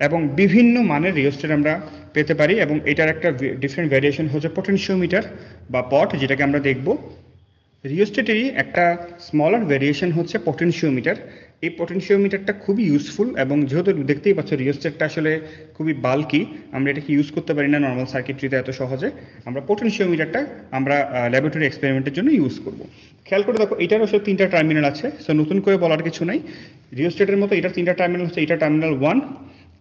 এবং বিভিন্ন মানের রিওস্টেট আমরা পেতে পারি। এবং এটার একটা ডিফারেন্ট ভ্যারিয়েশন হচ্ছে পটেনশিওমিটার বা পট, যেটাকে আমরা দেখব। রিওস্টেটেরই একটা স্মলার ভ্যারিয়েশন হচ্ছে পটেনশিওমিটার। এই পটেনশিওমিটারটা খুবই ইউজফুল, এবং যেহেতু দেখতেই পাচ্ছ রিওস্টেটটা আসলে খুবই বাল্কি, আমরা এটাকে ইউজ করতে পারি না নর্মাল সার্কিটরিতে এত সহজে। আমরা পটেনশিওমিটারটা আমরা ল্যাবরেটরি এক্সপেরিমেন্টের জন্য ইউজ করব। খেয়াল করে দেখো এটারও আসলে 3টা টার্মিনাল আছে, সো নতুন করে বলার কিছু নাই। রিওস্টেটের মতো এটার 3টা টার্মিনাল হচ্ছে, এটা টার্মিনাল 1,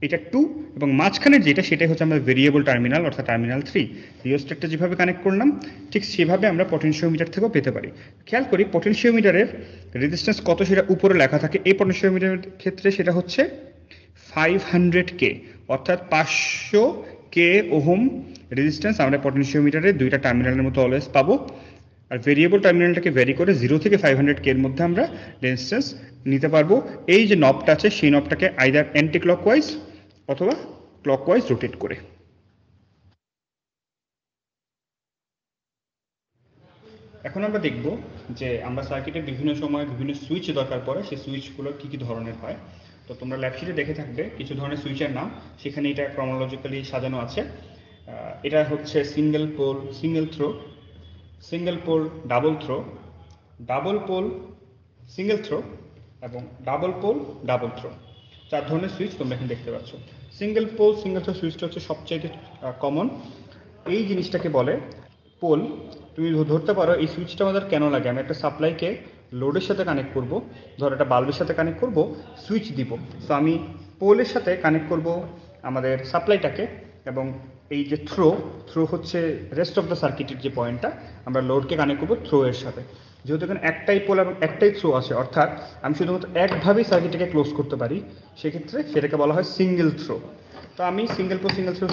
এটা 2 এবং মাঝখানের যেটা সেটাই হচ্ছে আমরা ভেরিয়েবল টার্মিনাল অর্থাৎ টার্মিনাল 3। রিওস্টেটটা যেভাবে কানেক্ট করলাম ঠিক সেভাবে আমরা পটেনশিওমিটার থেকেও পেতে পারি। খেয়াল করি পটেনশিওমিটারের রেজিস্ট্যান্স কত সেটা উপরে লেখা থাকে। এই পটেনশিওমিটারের ক্ষেত্রে সেটা হচ্ছে 500K, অর্থাৎ 500K ওহম রেজিস্ট্যান্স আমরা পটেনশিওমিটারের 2টা টার্মিনালের মতো অলওয়েজ পাবো। আর ভেরিয়েবল টার্মিনালটাকে ভ্যারি করে 0 থেকে 500K এর মধ্যে আমরা রেজিস্ট্যান্স নিতে পারবো। এই যে নবটা আছে সেই নবটাকে আইদার অ্যান্টি ক্লকওয়াইজ অথবা ক্লকওয়াইজ রোটেট করে। এখন আমরা দেখব যে আমরা সার্কিটের বিভিন্ন সময় বিভিন্ন সুইচ দরকার পড়ে, সেই সুইচগুলো কী কী ধরনের হয়। তো তোমরা ল্যাবশিটে দেখে থাকবে কিছু ধরনের সুইচের নাম, সেখানে এটা ক্রনোলজিক্যালি সাজানো আছে। এটা হচ্ছে single pole single throw, single pole double throw, double pole single throw এবং ডাবল পোল ডাবল থ্রো। 4 ধরনের সুইচ তোমরা এখানে দেখতে পাচ্ছ। সিঙ্গেল পোল সিঙ্গেল থ্রো সুইচটা হচ্ছে সবচাইতে কমন। এই জিনিসটাকে বলে পোল। তুমি ধরতে পারো এই সুইচটা আমাদের কেন লাগে। আমি একটা সাপ্লাইকে লোডের সাথে কানেক্ট করব, ধর একটা বাল্বের সাথে কানেক্ট করব, সুইচ দিব। তো আমি পোলের সাথে কানেক্ট করব আমাদের সাপ্লাইটাকে, এবং এই যে থ্রো হচ্ছে রেস্ট অফ দ্য সার্কিটের যে পয়েন্টটা, আমরা লোডকে কানেক্ট করবো থ্রো এর সাথে। যেহেতু এখানে একটাই পোল এবং একটাই থ্রো আছে, অর্থাৎ আমি শুধুমাত্র একভাবেই সার্কিটটাকে ক্লোজ করতে পারি, সেক্ষেত্রে সেটাকে বলা হয় সিঙ্গেল থ্রো। তো আমি সিঙ্গেল পোল সিঙ্গেল থ্রো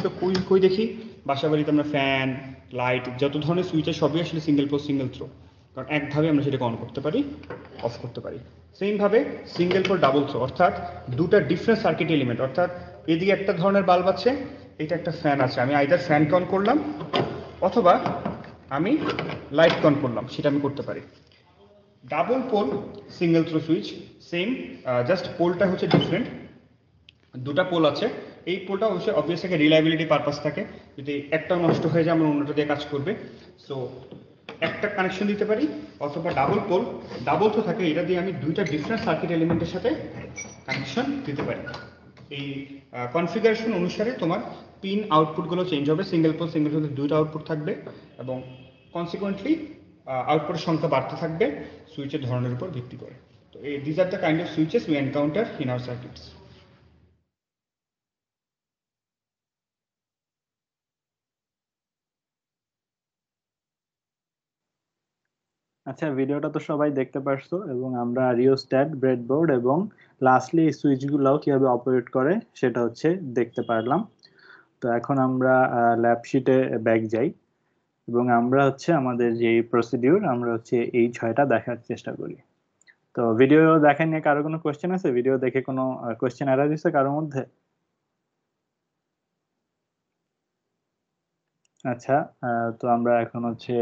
কই দেখি, বাসা বাড়িতে আমরা ফ্যান লাইট যত ধরনের সুইচ আছে সবই আসলে সিঙ্গেল পোল সিঙ্গেল থ্রো, কারণ একভাবে আমরা সেটাকে অন করতে পারি অফ করতে পারি। সেমভাবে সিঙ্গেল পোল ডাবল থ্রো, অর্থাৎ দুটা ডিফারেন্ট সার্কিট এলিমেন্ট, অর্থাৎ এদিকে একটা ধরনের বাল্ব আছে, এটা একটা ফ্যান আছে, আমি আইদার ফ্যানকে অন করলাম অথবা আমি লাইটকে অন করলাম, সেটা আমি করতে পারি। Double pole single throw switch same, just পোলটা হচ্ছে ডিফারেন্ট। দুটা পোল আছে, এই পোলটা অবশ্যই অবভিয়াসলি একটা রিলায়েবিলিটি পারপাস থাকে, যদি একটা নষ্ট হয়ে যায় আমরা অন্যটা দিয়ে কাজ করবে। সো একটা কানেকশন দিতে পারি, অথবা ডাবল পোল, ডাবল তো থাকে, এটা দিয়ে আমি দুইটা ডিফারেন্ট সার্কিট এলিমেন্টের সাথে কানেকশন দিতে পারি। এই কনফিগারেশন অনুসারে তোমার পিন আউটপুটগুলো চেঞ্জ হবে, সিঙ্গেল পোল দুইটা আউটপুট থাকবে, এবং কনসিকুয়েন্টলি আউটপুটের সংখ্যা বাড়তে থাকবে সুইচের ধরনের উপর ভিত্তি করে। তো এই this are the kind of switches we encounter in our circuits. আচ্ছা, ভিডিওটা তো সবাই দেখতে পারছো, এবং আমরা রিওস্ট্যাট, ব্রেডবোর্ড এবং লাস্টলি এই সুইচগুলোও কিভাবে অপারেট করে সেটা হচ্ছে দেখতে পারলাম। তো এখন আমরা ল্যাব শিটে ব্যাক যাই, এবং আমরা হচ্ছে আমাদের যে প্রসিডিউর আমরা হচ্ছে এই 6টা দেখার চেষ্টা করি। তো ভিডিও দেখা নিয়ে কারো কোনো কোয়েশ্চেন আছে? ভিডিও দেখে কোনো কোয়েশ্চেন এরা দিচ্ছে কারোর মধ্যে? আচ্ছা, তো আমরা এখন হচ্ছে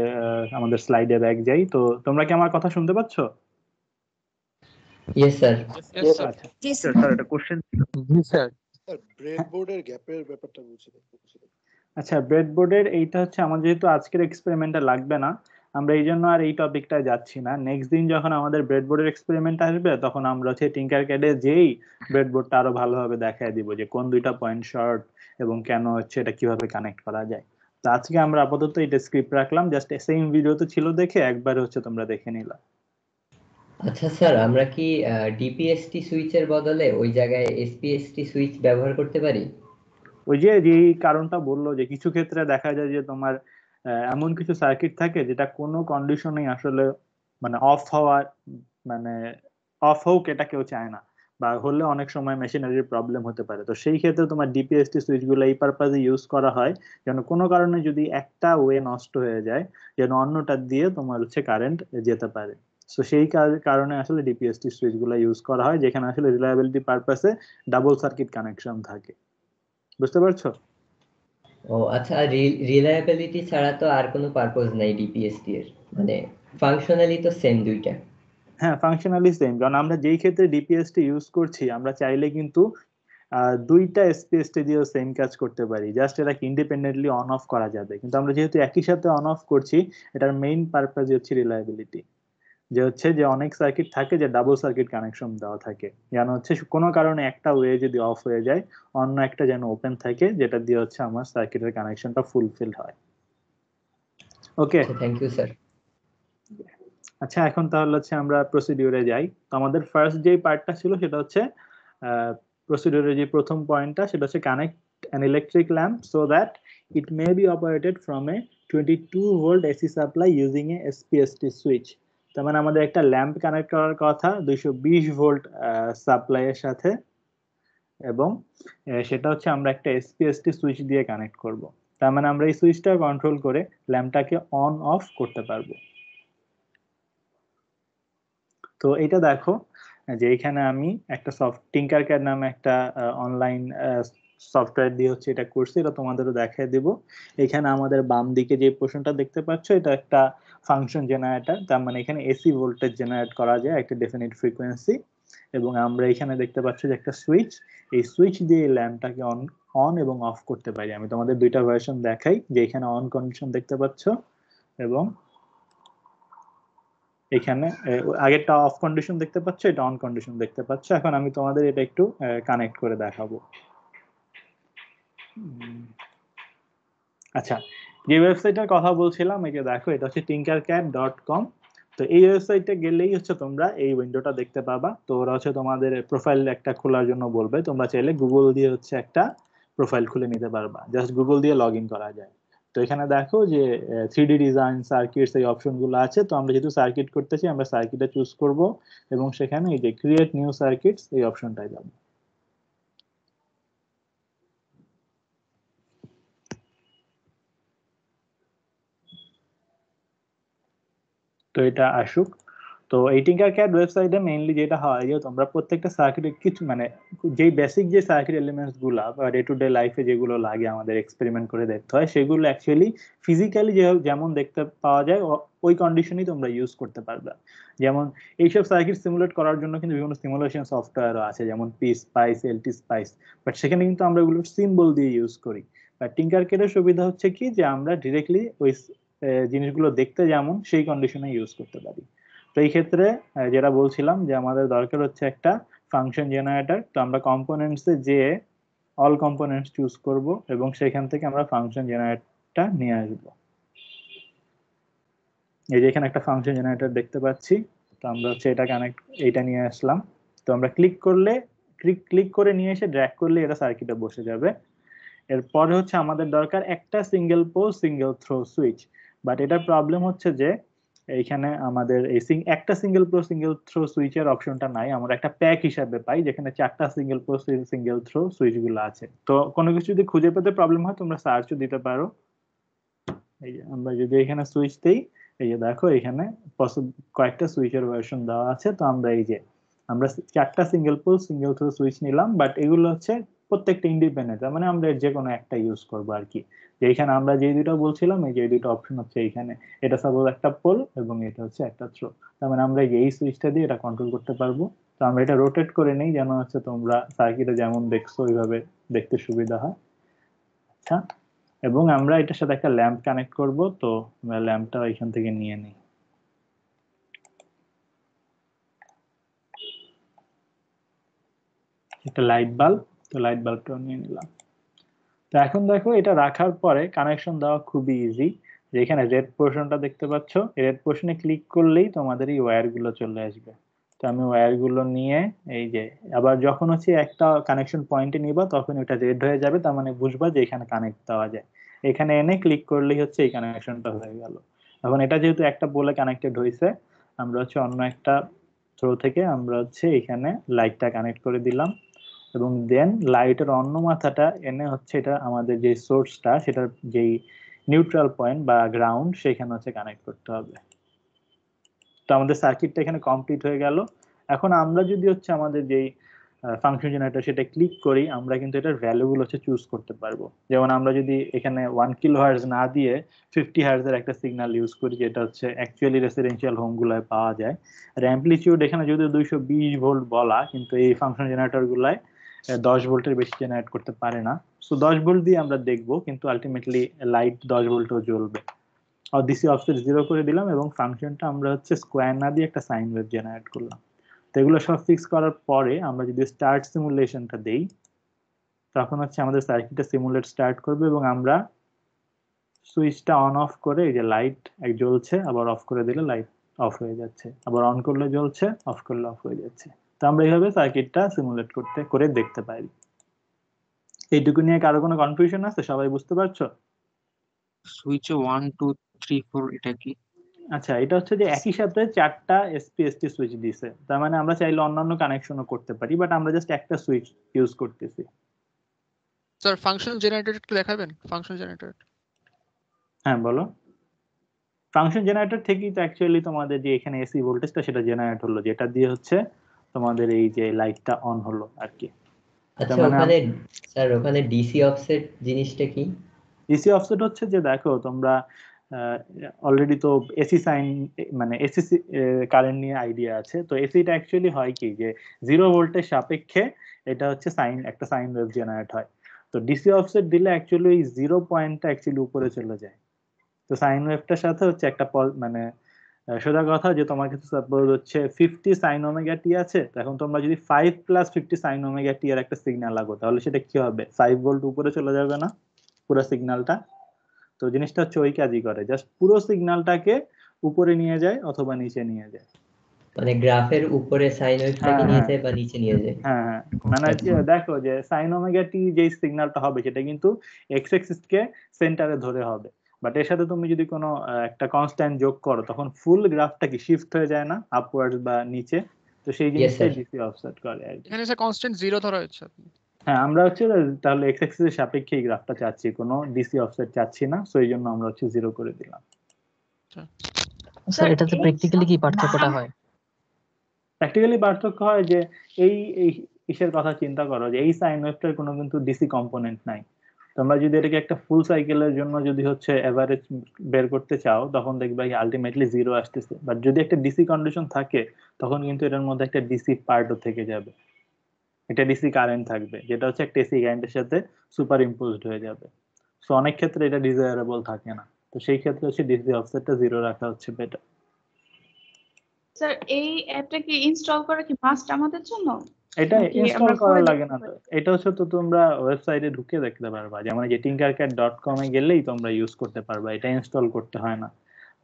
আমাদের স্লাইডে ব্যাক যাই। তো তোমরা কি আমার কথা শুনতে পাচ্ছ? Yes sir. Yes, sir. আচ্ছা জি স্যার স্যার। একটা কোশ্চেন জি স্যার। স্যার ব্রেডবোর্ডের গ্যাপের ব্যাপারটা বুঝতে আচ্ছা, ব্রেডবোর্ডের এইটা হচ্ছে আমাদের যেহেতু আজকের এক্সপেরিমেন্টটা লাগবে না, আমরা এই জন্য আর এই টপিকটায় যাচ্ছি না। নেক্সট দিন যখন আমাদের ব্রেডবোর্ডের এক্সপেরিমেন্ট আসবে তখন আমরা হচ্ছে টিঙ্কারক্যাডে যেই ব্রেডবোর্ডটা আরো ভালোভাবে দেখায় দিব যে কোন দুইটা পয়েন্ট শর্ট এবং কেন হচ্ছে এটা কিভাবে কানেক্ট করা যায়। তো আজকে আমরা আপাতত এটা স্ক্রিপ্ট রাখলাম, জাস্ট সেম ভিডিও তো ছিল দেখে একবার হচ্ছে তোমরা দেখে নিলা। আচ্ছা স্যার, আমরা কি ডিপিএসটি সুইচের বদলে ওই জায়গায় এসপিএসটি সুইচ ব্যবহার করতে পারি? ওই যে যেই কারণটা বললো যে কিছু ক্ষেত্রে দেখা যায় যে তোমার এমন কিছু সার্কিট থাকে যেটা কোনো কন্ডিশনেই আসলে মানে অফ হওয়ার মানে অফ হোক এটা কেউ চায় না, বা হলে অনেক সময় মেশিনারির প্রবলেম হতে পারে। তো সেই ক্ষেত্রে তোমার ডিপিএসটি সুইচগুলো এই পারপাজে ইউজ করা হয় যেন কোনো কারণে যদি একটা ওয়ে নষ্ট হয়ে যায় যেন অন্যটা দিয়ে তোমার হচ্ছে কারেন্ট যেতে পারে। তো সেই কারণে আসলে ডিপিএসটি সুইচগুলো ইউজ করা হয়, যেখানে আসলে রিলায়েবিলিটি পারপাসে ডাবল সার্কিট কানেকশন থাকে। বুঝতে পারছো? ও আচ্ছা, রিলায়েবিলিটি ছাড়া তো আর কোনো পারপোজ নাই ডিপিএসটি এর, মানে ফাংশনালি তো সেম দুইটা। হ্যাঁ, ফাংশনালি সেম, কারণ আমরা যেই ক্ষেত্রে ডিপিএসটি ইউজ করছি আমরা চাইলে কিন্তু দুইটা এসপিএসটি দিয়েও সেম কাজ করতে পারি, জাস্ট এটাকে ইন্ডিপেন্ডেন্টলি অন অফ করা যাবে। কিন্তু আমরা যেহেতু একই সাথে অন অফ করছি, এটার মেইন পারপাস হচ্ছে রিলায়েবিলিটি, যে হচ্ছে যে অনেক সার্কিট থাকে যে ডাবল সার্কিট কানেকশন দেওয়া থাকে, যেন হচ্ছে কোনো কারণে একটা ওয়ে যদি অফ হয়ে যায় অন্য একটা যেন ওপেন থাকে, যেটা দিয়ে হচ্ছে আমার সার্কিটের কানেকশনটা ফুলফিল হয়। ওকে, থ্যাংক ইউ স্যার। আচ্ছা এখন তাহলে হচ্ছে আমরা প্রসিডিউরে যাই। তো আমাদের ফার্স্ট যে পার্টটা ছিল সেটা হচ্ছে প্রসিডিউরের যে প্রথম পয়েন্টটা সেটা হচ্ছে connect an electric lamp so that it may be operated from a 22 volt AC supply using a SPST switch। তার মানে আমাদের একটা ল্যাম্প কানেক্ট করার কথা 220 ভোল্ট সাপ্লাই এর সাথে, এবং সেটা হচ্ছে আমরা একটা SPST সুইচ দিয়ে কানেক্ট করব। তার মানে আমরা এই সুইচটা কন্ট্রোল করে ল্যাম্পটাকে অন অফ করতে পারবো। তো এটা দেখো যে এখানে আমি একটা টিঙ্কারক্যাড নামে একটা অনলাইন সফটওয়্যার দিয়ে হচ্ছে এটা করছি, এটা তোমাদেরও দেখায় দেব। এখানে আমাদের বাম দিকে যে পোর্শনটা দেখতে পাচ্ছ এটা একটা ফাংশন জেনারেটর, তার মানে এখানে এসি ভোল্টেজ জেনারেট করা যায় একটা ডেফিনিট ফ্রিকোয়েন্সি, এবং আমরা এখানে দেখতে পাচ্ছ যে একটা সুইচ, এই সুইচ দিয়ে ল্যাম্পটাকে অন অন এবং অফ করতে পারি। আমি তোমাদের দুইটা ভার্সন দেখাই, যে এখানে অন কন্ডিশন দেখতে পাচ্ছ এবং এখানে আগেরটা অফ কন্ডিশন দেখতে পাচ্ছ, এটা অন কন্ডিশন দেখতে পাচ্ছ। এখন আমি তোমাদের এটা একটু কানেক্ট করে দেখাবো। আচ্ছা, যে ওয়েবসাইটের কথা বলছিলাম এই যে দেখো, এটা হচ্ছে tinkercad.com। তো এই ওয়েবসাইটে গেলেই হচ্ছে তোমরা এই উইন্ডোটা দেখতে পাবা। তো ওরা হচ্ছে তোমাদের প্রোফাইল একটা খোলার জন্য বলবে, তোমরা চাইলে গুগল দিয়ে হচ্ছে একটা প্রোফাইল খুলে নিতে পারবা, জাস্ট গুগল দিয়ে লগ ইন করা যায়। তো এখানে দেখো যে 3D ডিজাইন, সার্কিটস এই অপশনগুলো আছে। তো আমরা যেহেতু সার্কিট করতেছি আমরা সার্কিটটা চুজ করব, এবং সেখানে এই যে ক্রিয়েট নিউ সার্কিটস এই অপশনটায় যাব। তো এটা আসুক। তো তো এই টিঙ্কারক্যাড ওয়েবসাইটে মেইনলি যেটা হয় যে তোমরা প্রত্যেকটা সার্কিটের কিছু মানে যেই বেসিক যে সার্কিট এলিমেন্টস গুলা বা ডে টু ডে লাইফে যেগুলো লাগে আমাদের এক্সপেরিমেন্ট করে দেখতে হয় সেগুলো অ্যাকচুয়ালি ফিজিক্যালি যেমন দেখতে পাওয়া যায় ওই কন্ডিশনই তোমরা ইউজ করতে পারবে। যেমন এইসব সার্কিট সিমুলেট করার জন্য কিন্তু বিভিন্ন সিমুলেশন সফটওয়্যারও আছে, যেমন PSpice, LTSpice, বাট সেখানে কিন্তু আমরা এগুলো সিম্বল দিয়ে ইউজ করি। বাট টিঙ্কারক্যাডের সুবিধা হচ্ছে কি যে আমরা ডিরেক্টলি ওই জিনিসগুলো দেখতে যেমন সেই কন্ডিশনে ইউজ করতে পারি। তো এই ক্ষেত্রে যেটা বলছিলাম যে আমাদের দরকার হচ্ছে একটা ফাংশন জেনারেটর। তো আমরা কম্পোনেন্টসে যে অল কম্পোনেন্টস চুজ করব এবং সেখান থেকে আমরা ফাংশন জেনারেটরটা নিয়ে আসবো। এই যে এখানে একটা ফাংশন জেনারেটর দেখতে পাচ্ছি, তো আমরা হচ্ছে এইটা নিয়ে আসলাম। তো আমরা ক্লিক করে নিয়ে এসে ড্র্যাগ করলে এটা সার্কিটে বসে যাবে। এরপরে হচ্ছে আমাদের দরকার একটা single pole single throw switch, but এটার প্রবলেম হচ্ছে যে এইখানে আমাদের একটা সিঙ্গেল পোল সিঙ্গেল থ্রো সুইচের অপশনটা নাই, আমরা একটা প্যাক হিসাবে পাই যেখানে 4টা single pole single throw switch গুলো আছে। তো কোনো কিছু যদি খুঁজে পেতে প্রবলেম হয় তোমরা সার্চও দিতে পারো। এই যে আমরা যদি এখানে সুইচ দেই, এই যে দেখো এখানে কয়েকটা সুইচের ভার্সন দেওয়া আছে। তো আমরা 4টা single pole single throw switch নিলাম, বাট এগুলো হচ্ছে প্রত্যেকটা ইন্ডিপেন্ডেন্ট, মানে আমরা যে কোনো একটা ইউজ করবো আর কি। যে এখানে আমরা যে দুটো বলছিলাম এই যে দুটো অপশন হচ্ছে এইখানে, এটা সাপোজ একটা পোল এবং এটা হচ্ছে একটা থ্রো, তার মানে আমরা এই সুইচটা দিয়ে এটা কন্ট্রোল করতে পারবো। তো আমরা এটা রোটেট করে নেই যেন হচ্ছে তোমরা সার্কিটে যেমন দেখছো ওইভাবে দেখতে সুবিধা হয়। আচ্ছা, এবং আমরা এটার সাথে একটা ল্যাম্প কানেক্ট করব। তো আমরা ল্যাম্পটা এখান থেকে নিয়ে নিই। একটা লাইট বাল্ব, তো লাইট বাল্বটাও নিয়ে নিলাম। তো এখন দেখো এটা রাখার পরে কানেকশন দেওয়া খুবই ইজি। যেখানে রেড পোর্শনটা দেখতে পাচ্ছ, রেড পোর্শনে ক্লিক করলেই তোমাদের এই ওয়্যার গুলো চলে আসবে। তো আমি ওয়্যার গুলো নিয়ে এই যে আবার যখন হচ্ছে একটা কানেকশন পয়েন্টে নিবা তখন এটা রেড হয়ে যাবে, তার মানে বুঝবা যে এখানে কানেক্ট দেওয়া যায়। এখানে এনে ক্লিক করলেই হচ্ছে এই কানেকশনটা হয়ে গেল। এখন এটা যেহেতু একটা পোলে কানেক্টেড হয়েছে, আমরা হচ্ছে অন্য একটা থ্রো থেকে আমরা হচ্ছে এখানে লাইটটা কানেক্ট করে দিলাম এবং দেন লাইটের অন্য মাথাটা এনে হচ্ছে এটা আমাদের যে সোর্সটা সেটার যেই নিউট্রাল পয়েন্ট বা গ্রাউন্ড সেখানে হচ্ছে কানেক্ট করতে হবে। তো আমাদের সার্কিটটা এখানে কমপ্লিট হয়ে গেল। এখন আমরা যদি হচ্ছে আমাদের যেই ফাংশন জেনারেটর সেটা ক্লিক করি, আমরা কিন্তু এটার ভ্যালুগুলো হচ্ছে চুজ করতে পারবো। যেমন আমরা যদি এখানে 1 কিলোহার্টজ না দিয়ে 50 হার্টজের একটা সিগন্যাল ইউজ করি, যেটা হচ্ছে অ্যাকচুয়ালি রেসিডেন্সিয়াল হোমগুলোয় পাওয়া যায়। আর অ্যাম্পলিটিউড এখানে যদি 220 ভোল্ট বলা, কিন্তু এই ফাংশন জেনারেটর গুলায় 10 ভোল্টের বেশি জেনারেট করতে পারে না। সো 10 ভোল্ট দিয়ে আমরা দেখবো, কিন্তু আলটিমেটলি লাইট 10 ভোল্টও জ্বলবে। আর ডিসি অফসেট 0 করে দিলাম এবং ফাংশনটা আমরা হচ্ছে স্কোয়ার না দিয়ে একটা সাইন ওয়েভ জেনারেট করলাম। তো এগুলো সব ফিক্স করার পরে আমরা যদি স্টার্ট সিমুলেশনটা দেই, তখন হচ্ছে আমাদের সার্কিটটা সিমুলেট স্টার্ট করবে এবং আমরা সুইচটা অন অফ করে এই যে লাইট জ্বলছে, আবার অফ করে দিলে লাইট অফ হয়ে যাচ্ছে, আবার অন করলে জ্বলছে, অফ করলে অফ হয়ে যাচ্ছে। তো আমরা এইভাবে সার্কিটটা সিমুলেট করে দেখতে পারি। এইটুকু নিয়ে কারো কোনো কনফিউশন আছে? সবাই বুঝতে পারছো? সুইচে 1 2 3 4 এটা কি? আচ্ছা, এটা হচ্ছে যে একই সাথে 4টা এসপিএসটি সুইচ দিছে, তার মানে আমরা চাইলে অন্যান্য কানেকশনও করতে পারি, বাট আমরা জাস্ট একটা সুইচ ইউজ করতেছি। স্যার ফাংশন জেনারেটর একটু দেখাবেন? ফাংশন জেনারেটর হ্যাঁ বলো। ফাংশন জেনারেটর থেকেই তো অ্যাকচুয়ালি তোমাদের যে এখানে এসি ভোল্টেজটা সেটা জেনারেট হলো, যেটা দিয়ে হচ্ছে তোমাদের এই যে লাইটটা অন হলো আর কি। আচ্ছা, মানে ওখানে স্যার ওখানে ডিসি অফসেট জিনিসটা কি? ডিসি অফসেট হচ্ছে যে দেখো তোমরা অলরেডি তো এসি সাইন মানে এসি কারেন্ট নিয়ে আইডিয়া আছে। তো এসিটা অ্যাকচুয়ালি হয় কি যে 0 ভোল্টের সাপেক্ষে এটা হচ্ছে একটা সাইন ওয়েভ জেনারেট হয়। তো ডিসি অফসেট দিলে অ্যাকচুয়ালি ওই 0 পয়েন্টটা অ্যাকচুয়ালি উপরে চলে যায়। তো সাইন ওয়েভটার সাথে হচ্ছে একটা মানে সোজা কথা যে তোমার কাছে সাপোজ হচ্ছে 50 সাইন ওমেগা টি আছে, এখন তোমরা যদি 5 + 50 সাইন ওমেগা টি এর একটা সিগন্যাল লাগো, তাহলে সেটা কি হবে? 5 ভোল্ট উপরে চলে যাবে না পুরো সিগন্যালটা? তো জিনিসটা হচ্ছে ওই কাজই করে, জাস্ট পুরো সিগন্যালটাকে উপরে নিয়ে যায় অথবা নিচে নিয়ে যায়। মানে গ্রাফের উপরে সাইন ওয়েভটাকে নিয়ে যায় বা নিচে নিয়ে যায়? হ্যাঁ, মানে দেখো যে সাইন ওমেগা টি যে সিগন্যালটা হবে সেটা কিন্তু এক্স অ্যাক্সিস কে সেন্টারে ধরে হবে, বাট এর সাথে তুমি যদি কোনো একটা কনস্ট্যান্ট যোগ করো তখন ফুল গ্রাফটা কি শিফট হয়ে যায় না আপওয়ার্ডস বা নিচে? তো সেই জিনিসটাই ডিসি অফসেট করে আর কি। এখানে স্যার কনস্ট্যান্ট 0 ধরা হচ্ছে আপনি। হ্যাঁ, আমরা হচ্ছে তাহলে এক্স অ্যাক্সিস এর সাপেক্ষে এই গ্রাফটা চাচ্ছি, কোনো ডিসি অফসেট চাচ্ছি না, সো এই জন্য আমরা হচ্ছে 0 করে দিলাম। স্যার এটাতে প্র্যাকটিক্যালি কি পার্থক্যটা হয়? প্র্যাকটিক্যালি পার্থক্য হয় যে এই এই ইসের কথা চিন্তা করো যে এই সাইন ওয়েভটার কোনো কিন্তু ডিসি কম্পোনেন্ট নাই। তোমরা যদি এটাকে একটা ফুল সাইকেলের জন্য যদি হচ্ছে এভারেজ বের করতে চাও তখন দেখবে আলটিমেটলি 0 আসতেছে, বাট যদি একটা ডিসি কন্ডিশন থাকে তখন কিন্তু এটার মধ্যে একটা ডিসি পার্টও থেকে যাবে, এটা ডিসি কারেন্ট থাকবে যেটা হচ্ছে একটা এসি কারেন্টের সাথে সুপার ইম্পোজড হয়ে যাবে। সো অনেক ক্ষেত্রে এটা ডিজায়ারেবল থাকে না, তো সেই ক্ষেত্রে হচ্ছে ডিসি অফসেটটা 0 রাখা হচ্ছে বেটার। স্যার এই অ্যাপটা কি ইনস্টল করা কি মাস্ট আমাদের জন্য? এটা নাকি ইনস্টল আমরা করা করে লাগে না তো, এটা হচ্ছে তো তোমরা ওয়েবসাইটে ঢুকে দেখতে পারবা, যেমন এই যে tinkercad.com এ গেলেই তোমরা ইউজ করতে পারবা, এটা ইনস্টল করতে হয় না।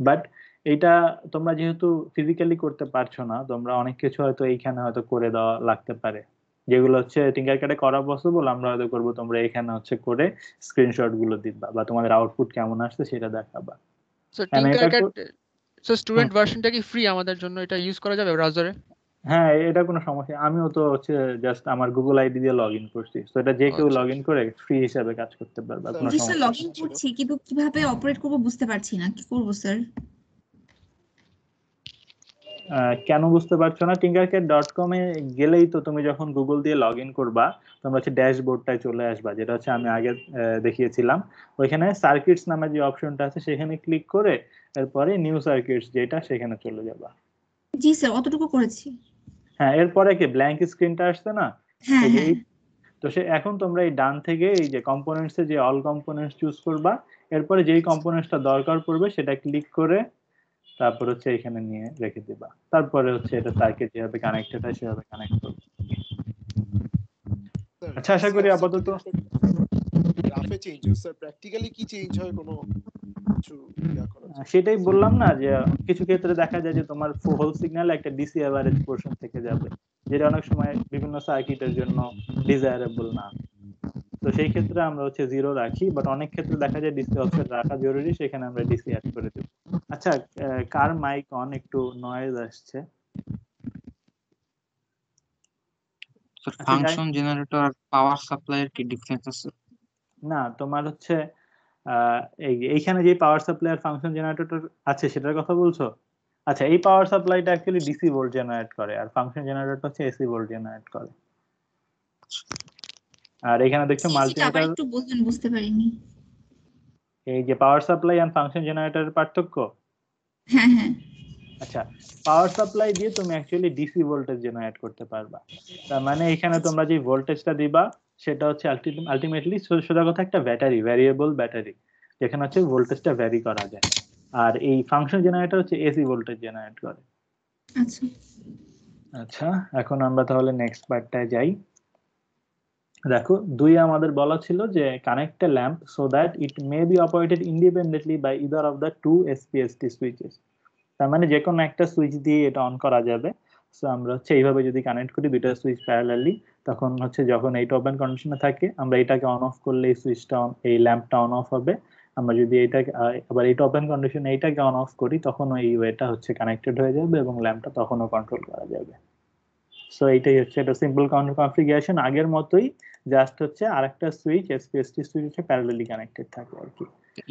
বাট এটা তোমরা যেহেতু ফিজিক্যালি করতে পারছো না, তোমরা অনেক কিছু হয়তো এইখানে হয়তো করে দেওয়া লাগতে পারে, যেগুলো হচ্ছে tinkercad এ করা পসিবল আমরা হয়তো করবো, তোমরা এখানে হচ্ছে করে স্ক্রিনশট গুলো দিবা বা তোমাদের আউটপুট কেমন আসছে সেটা দেখাবা। সো And এটা টিঙ্কারক্যাড তো- সো স্টুডেন্ট ভার্সনটা কি ফ্রি আমাদের জন্য? এটা ইউজ করা যাবে ব্রাউজারে? হ্যাঁ, এটা কোনো সমস্যা, আমিও তো হচ্ছে জাস্ট আমার গুগল আইডি দিয়ে লগ ইন করছি, তো এটা যে কেউ আচ্ছা, লগ ইন করে ফ্রি হিসাবে কাজ করতে পারবে, আর কোনো জি স্যার, সমস্যা লগ নেই। ইন করছি কিন্তু কিভাবে অপারেট করবো বুঝতে পারছি না, কি করবো স্যার? কেন বুঝতে পারছো না? tinkercad.com এ গেলেই তো তুমি যখন গুগল দিয়ে লগ ইন করবা তোমরা হচ্ছে ড্যাশবোর্ডটায় চলে আসবা, যেটা হচ্ছে আমি আগে দেখিয়েছিলাম। ওইখানে সার্কিটস নামে যে অপশনটা আছে সেখানে ক্লিক করে এরপরে নিউ সার্কিটস যেটা সেখানে চলে যাবা। জি স্যার, অতটুকু করেছি। হ্যাঁ, এরপরে কি ব্ল্যাঙ্ক স্ক্রিনটা আসছে না? হ্যাঁ এই যে হ্যাঁ, তো এখন তোমরা এই ডান থেকে এই যে কম্পোনেন্টস এ যে অল কম্পোনেন্টস চুজ করবা, এরপরে যেই কম্পোনেন্টসটা দরকার পড়বে সেটা ক্লিক করে তারপর হচ্ছে এখানে নিয়ে রেখে দিবা, তারপরে হচ্ছে এটা সার্কিট যেভাবে কানেক্টেড হয় সেভাবে কানেক্ট করবে। আচ্ছা, আশা করি আপাতত গ্রাফে চেঞ্জ হয় স্যার, প্র্যাকটিক্যালি কি চেঞ্জ হয় কোনো কিছু ইয়া করা যায়? সেটাই বললাম না যে কিছু ক্ষেত্রে দেখা যায় যে তোমার হোল সিগন্যাল একটা ডিসি এভারেজ পোরশন থেকে যাবে, যেটা অনেক সময় বিভিন্ন সার্কিটের জন্য ডিজায়ারেবল না। তো সেই ক্ষেত্রে আমরা হচ্ছে 0 রাখি, বাট অনেক ক্ষেত্রে দেখা যায় ডিসি অফসেট রাখা জরুরি, সেখানে আমরা ডিসি অ্যাড করে দেব। আচ্ছা, কার মাইক অন? একটু নয়েজ আসছে। স্যার আচ্ছা, ফাংশন জেনারেটর আর পাওয়ার সাপ্লাই এর কি ডিফারেন্স আছে? না, তোমার হচ্ছে এইখানে যে পাওয়ার সাপ্লাই আর ফাংশন জেনারেটর আছে সেটার কথা বলছো? আচ্ছা, এই পাওয়ার সাপ্লাইটা অ্যাকচুয়ালি ডিসি ভোল্ট জেনারেট করে, আর ফাংশন জেনারেটর হচ্ছে এসি ভোল্ট জেনারেট করে। আর এখানে দেখছো সেটা আবার মাল্টিমিটার, একটু বলবেন, বুঝতে পারিনি। এই যে পাওয়ার সাপ্লাই আর ফাংশন জেনারেটরের পার্থক্য। হ্যাঁ হ্যাঁ, আচ্ছা, পাওয়ার সাপ্লাই দিয়ে তুমি অ্যাকচুয়ালি ডিসি ভোল্টেজ জেনারেট করতে পারবা। তার মানে এখানে তোমরা যে ভোল্টেজটা দিবা সেটা হচ্ছে আলটিমেটলি সোজা কথা একটা ব্যাটারি, ভ্যারিয়েবল ব্যাটারি, যেখানে হচ্ছে ভোল্টেজটা ভ্যারি করা যায়। আর এই ফাংশন জেনারেটর হচ্ছে এসি ভোল্টেজ জেনারেট করে। আচ্ছা আচ্ছা, এখন আমরা তাহলে নেক্সট পার্টটায় যাই। দেখো, 2 আমাদের বলা ছিল যে connect a lamp so that it may be operated independently by either of the 2 SPST switches. তার মানে যে কোনো একটা সুইচ দিয়ে এটা অন করা যাবে। সো আমরা হচ্ছে এইভাবে যদি কানেক্ট করি দুইটা সুইচ প্যারালালি, তখন হচ্ছে যখন এইটা ওপেন কন্ডিশনে থাকে আমরা এটাকে অন অফ করলে এই সুইচটা এই ল্যাম্পটা অন অফ হবে। আমরা যদি এইটাকে আবার এইটা ওপেন কন্ডিশনে এইটাকে অন অফ করি তখন এই ওয়েটা হচ্ছে কানেক্টেড হয়ে যাবে এবং ল্যাম্পটা তখনও কন্ট্রোল করা যাবে। সো এইটাই হচ্ছে এটা সিম্পল কনফিগারেশন, আগের মতোই, জাস্ট হচ্ছে আরেকটা সুইচ SPST সুইচ হচ্ছে প্যারালালি কানেক্টেড থাকে আর কি।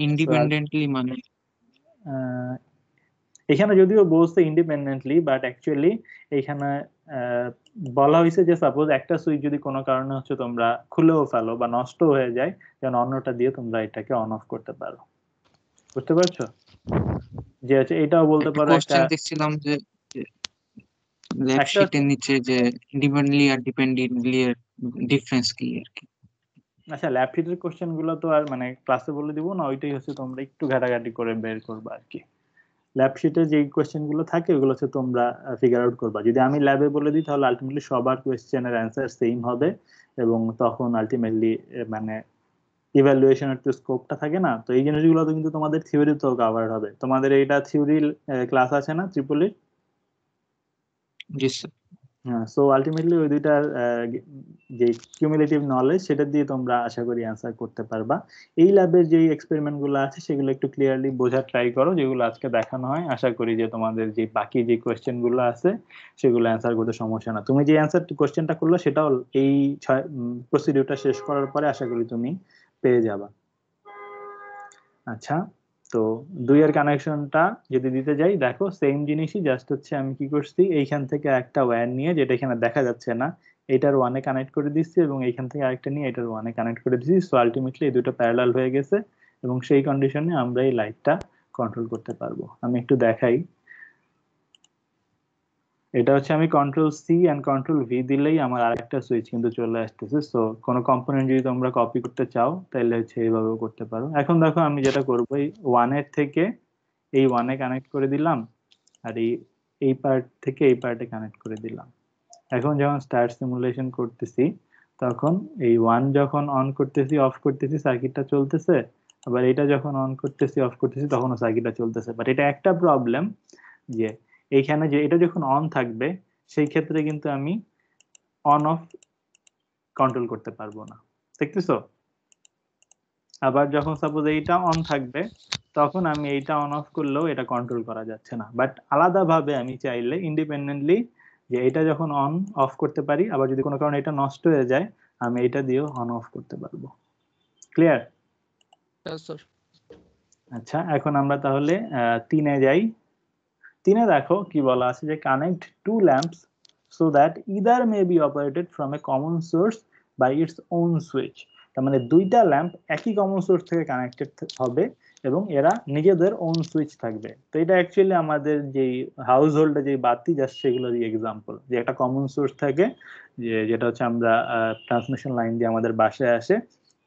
ইন্ডিপেন্ডেন্টলি মানে এখানে যদিও বলছে ইন্ডিপেন্ডেন্টলি, বাট অ্যাকচুয়ালি এখানে বলা হয়েছে যে সাপোজ একটা সুইচ যদি কোনো কারণে হচ্ছে তোমরা খুলেও ফেলো বা নষ্ট হয়ে যায়, যেন অন্যটা দিয়ে তোমরা এটাকে অন অফ করতে পারো। বুঝতে পারছো? যে হচ্ছে এটাও বলতে একটা পারো একটা কোশ্চেন দেখছিলাম যে ল্যাব একটা শিটের নিচে যে ইন্ডিপেন্ডেন্টলি আর ডিপেন্ডেন্টলি এর ডিফারেন্স কি আর কি? আচ্ছা, ল্যাব ফিটের কোশ্চেন গুলো তো আর মানে ক্লাসে বলে দিব না, ওইটাই হচ্ছে তোমরা একটু ঘাটাঘাটি করে বের করবা আর কি। ল্যাব শিটে যে কোশ্চেন গুলো থাকে ওগুলো হচ্ছে তোমরা ফিগার আউট করবা। যদি আমি ল্যাবে বলে দিই তাহলে আলটিমেটলি সবার কোশ্চেনের অ্যান্সার সেম হবে, এবং তখন আলটিমেটলি মানে ইভ্যালুয়েশনের তো স্কোপটা থাকে না। তো এই জিনিসগুলো তো কিন্তু তোমাদের থিওরিতেও কভার হবে। তোমাদের এইটা থিওরি ক্লাস আছে না ট্রিপল ই? জি স্যার। হ্যাঁ, সো আলটিমেটলি ওই দুইটার যে কিউমুলেটিভ নলেজ সেটা দিয়ে তোমরা আশা করি অ্যান্সার করতে পারবা। এই ল্যাবের যে এক্সপেরিমেন্ট গুলো আছে সেগুলো একটু ক্লিয়ারলি বোঝার ট্রাই করো, যেগুলো আজকে দেখানো হয়। আশা করি যে তোমাদের যে বাকি যে কোয়েশ্চেন গুলো আছে সেগুলো অ্যান্সার করতে সমস্যা না। তুমি যে অ্যান্সার কোয়েশ্চেনটা করলো সেটাও এই প্রসিডিউরটা শেষ করার পরে আশা করি তুমি পেয়ে যাবা। আচ্ছা, তো 2 এর কানেকশনটা যদি দিতে যাই, দেখো সেম জিনিসই, জাস্ট হচ্ছে আমি কি করছি, এইখান থেকে একটা ওয়্যার নিয়ে, যেটা এখানে দেখা যাচ্ছে না, এটার 1 এ কানেক্ট করে দিচ্ছি এবং এইখান থেকে আরেকটা নিয়ে এটার 1 এ কানেক্ট করে দিচ্ছি। সো আলটিমেটলি এই দুটো প্যারালাল হয়ে গেছে এবং সেই কন্ডিশনে আমরা এই লাইটটা কন্ট্রোল করতে পারবো। আমি একটু দেখাই। এটা হচ্ছে আমি control C and control V দিলেই আমার আরেকটা সুইচ কিন্তু চলে আসতেছে। সো কোনো কম্পোনেন্ট যদি তোমরা কপি করতে চাও তাহলে হচ্ছে এইভাবেও করতে পারো। এখন দেখো আমি যেটা করবো, এই 1 এর থেকে এই 1 এ কানেক্ট করে দিলাম আর এই পার্ট থেকে এই পার্টে কানেক্ট করে দিলাম। এখন যখন স্টার্ট সিমুলেশন করতেছি তখন এই 1 যখন অন করতেছি অফ করতেছি সার্কিটটা চলতেছে, আবার এটা যখন অন করতেছি অফ করতেছি তখনও সার্কিটটা চলতেছে। বাট এটা একটা প্রবলেম যে এইখানে যে এটা যখন অন থাকবে সেই ক্ষেত্রে কিন্তু আমি অন অফ কন্ট্রোল করতে পারবো না, দেখতেছো? আবার যখন সাপোজ এইটা অন থাকবে তখন আমি এইটা অন অফ করলেও এটা কন্ট্রোল করা যাচ্ছে না। বাট আলাদাভাবে আমি চাইলে ইন্ডিপেন্ডেন্টলি যে এটা যখন অন অফ করতে পারি, আবার যদি কোনো কারণে এটা নষ্ট হয়ে যায় আমি এটা দিয়েও অন অফ করতে পারবো। ক্লিয়ার? স্যার আচ্ছা, এখন আমরা তাহলে 3 এ যাই। 3 এ দেখো কি বলা আছে যে connect two lamps so that either may be operated from a common source by its own switch. তার মানে দুইটা ল্যাম্প একই কমন সোর্স থেকে কানেক্টেড হবে এবং এরা নিজেদের ওন সুইচ থাকবে। তো এটা অ্যাকচুয়ালি আমাদের যেই হাউস হোল্ডে যে বাতি জাস্ট সেগুলোরই এক্সাম্পল, যে একটা কমন সোর্স থাকে যেটা হচ্ছে আমরা ট্রান্সমিশন লাইন দিয়ে আমাদের বাসায় আসে।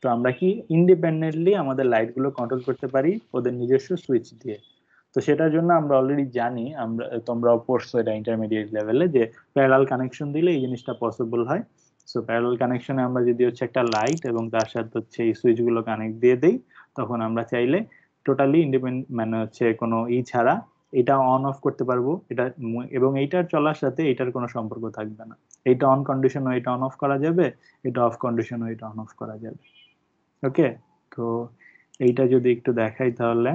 তো আমরা কি ইন্ডিপেন্ডেন্টলি আমাদের লাইটগুলো কন্ট্রোল করতে পারি ওদের নিজস্ব সুইচ দিয়ে। তো সেটার জন্য আমরা অলরেডি জানি, আমরা তোমরাও পড়ছো এটা ইন্টারমিডিয়েট লেভেলে, যে প্যারালাল কানেকশন দিলে এই জিনিসটা পসিবল হয়। সো প্যারালাল কানেকশনে আমরা যদি হচ্ছে একটা লাইট এবং তার সাথে হচ্ছে এই সুইচ গুলো কানেক্ট দিয়ে দেই তখন আমরা চাইলে টোটালি ইন্ডিপেন্ডেন্ট, মানে হচ্ছে কোনো ছাড়া এটা অন অফ করতে পারবো। এটা এবং এইটার চলার সাথে এটার কোনো সম্পর্ক থাকবে না। এটা অন কন্ডিশনও এটা অন অফ করা যাবে, এটা অফ কন্ডিশনও এটা অন অফ করা যাবে। ওকে, তো এইটা যদি একটু দেখাই তাহলে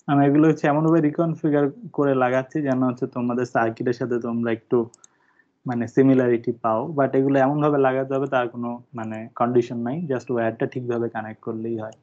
আমি এগুলো হচ্ছে এমন ভাবে রিকনফিগার করে লাগাচ্ছি যেন হচ্ছে তোমাদের সার্কিটের সাথে তোমরা একটু মানে সিমিলারিটি পাও। বাট এগুলো এমন ভাবে লাগাতে হবে তার কোনো মানে কন্ডিশন নাই, জাস্ট ওয়্যারটা ঠিকভাবে কানেক্ট করলেই হয়।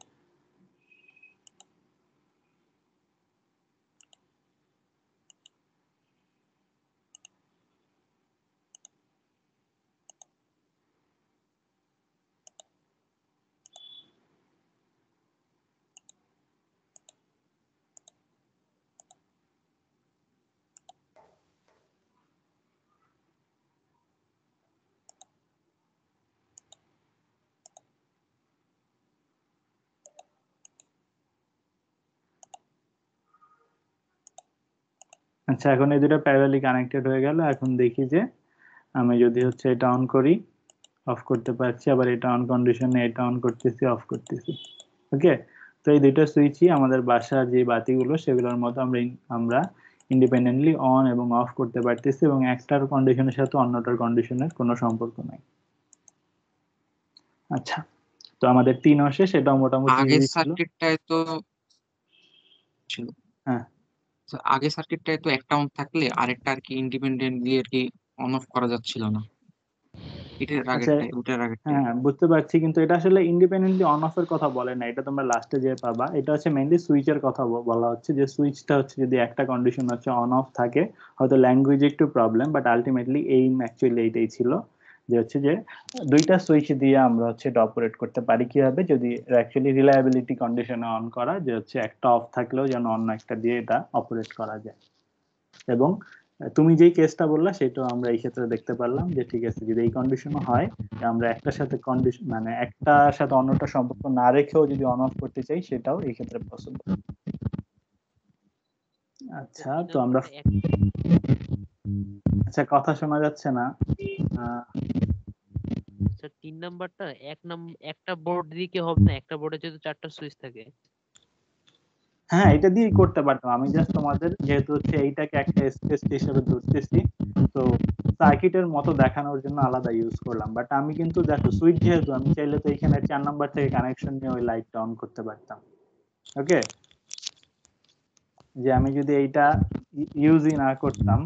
আচ্ছা, এখন এই দুটো প্যারালালি কানেক্টেড হয়ে গেল। এখন দেখি যে আমি যদি হচ্ছে এটা অন করি অফ করতে পারছি, আবার এটা অন কন্ডিশনে এটা অন করতেছি অফ করতেছি। ওকে, তো এই দুটো সুইচই আমাদের বাসার যে বাতিগুলো সেগুলোর মতো আমরা ইন্ডিপেন্ডেন্টলি অন এবং অফ করতে পারতেছি এবং একটার কন্ডিশনের সাথে অন্যটার কন্ডিশনের কোনো সম্পর্ক নাই। আচ্ছা, তো আমাদের 3 আসে, সেটাও মোটামুটি আগের ইজি ছিল। সার্কিটটায় তো ছিল, হ্যাঁ, আগের সার্কিটটায় তো একটা অন থাকলে আরেকটা আর কি ইন্ডিপেন্ডেন্টলি আর কি অন অফ করা যাচ্ছিল না। এটার আচ্ছা, আগেরটায়, ওটার আগেরটায়। হ্যাঁ বুঝতে পারছি, কিন্তু এটা আসলে ইন্ডিপেন্ডেন্টলি অন অফ এর কথা বলে না, এটা তোমরা লাস্টে যে পাবা। এটা হচ্ছে মেইনলি সুইচের কথা বলা হচ্ছে, যে সুইচটা হচ্ছে যদি একটা কন্ডিশন হচ্ছে অন অফ থাকে, হয়তো ল্যাঙ্গুয়েজে একটু problem, but ultimately aim actually এইটাই ছিল, যে হচ্ছে যে দুইটা সুইচ দিয়ে আমরা হচ্ছে এটা অপারেট করতে পারি কিভাবে, যদি অ্যাকচুয়ালি রিলায়েবিলিটি কন্ডিশনে অন করা, যে হচ্ছে একটা অফ থাকলেও যেন অন্য একটা দিয়ে এটা অপারেট করা যায়। এবং তুমি যেই কেসটা বললা সেটাও আমরা এই ক্ষেত্রে দেখতে পারলাম যে ঠিক আছে, যদি এই কন্ডিশনও হয় যে আমরা একটার সাথে কন্ডিশন মানে একটার সাথে অন্যটা সম্পর্ক না রেখেও যদি অন অফ করতে চাই সেটাও এই ক্ষেত্রে পসিবল। আচ্ছা, তো আমরা আচ্ছা কথা শোনা যাচ্ছে না। স্যার 3 নাম্বারটা একটা বোর্ড দিয়ে কি হবে না? একটা বোর্ডে যদি 4টা সুইচ থাকে। হ্যাঁ, এটা দিয়ে করতে পারতাম। আমি জাস্ট তোমাদের যেহেতু হচ্ছে এইটাকে একটা স্পেস হিসেবে ধরতেছি, তো সার্কিটের মতো দেখানোর জন্য আলাদা ইউজ করলাম। বাট আমি কিন্তু দেখো সুইচ যেহেতু, আমি চাইলে তো এখানে 4 নাম্বার থেকে কানেকশন নিয়ে ওই লাইটটা অন করতে পারতাম। ওকে, যে আমি যদি এইটা ইউজই না করতাম,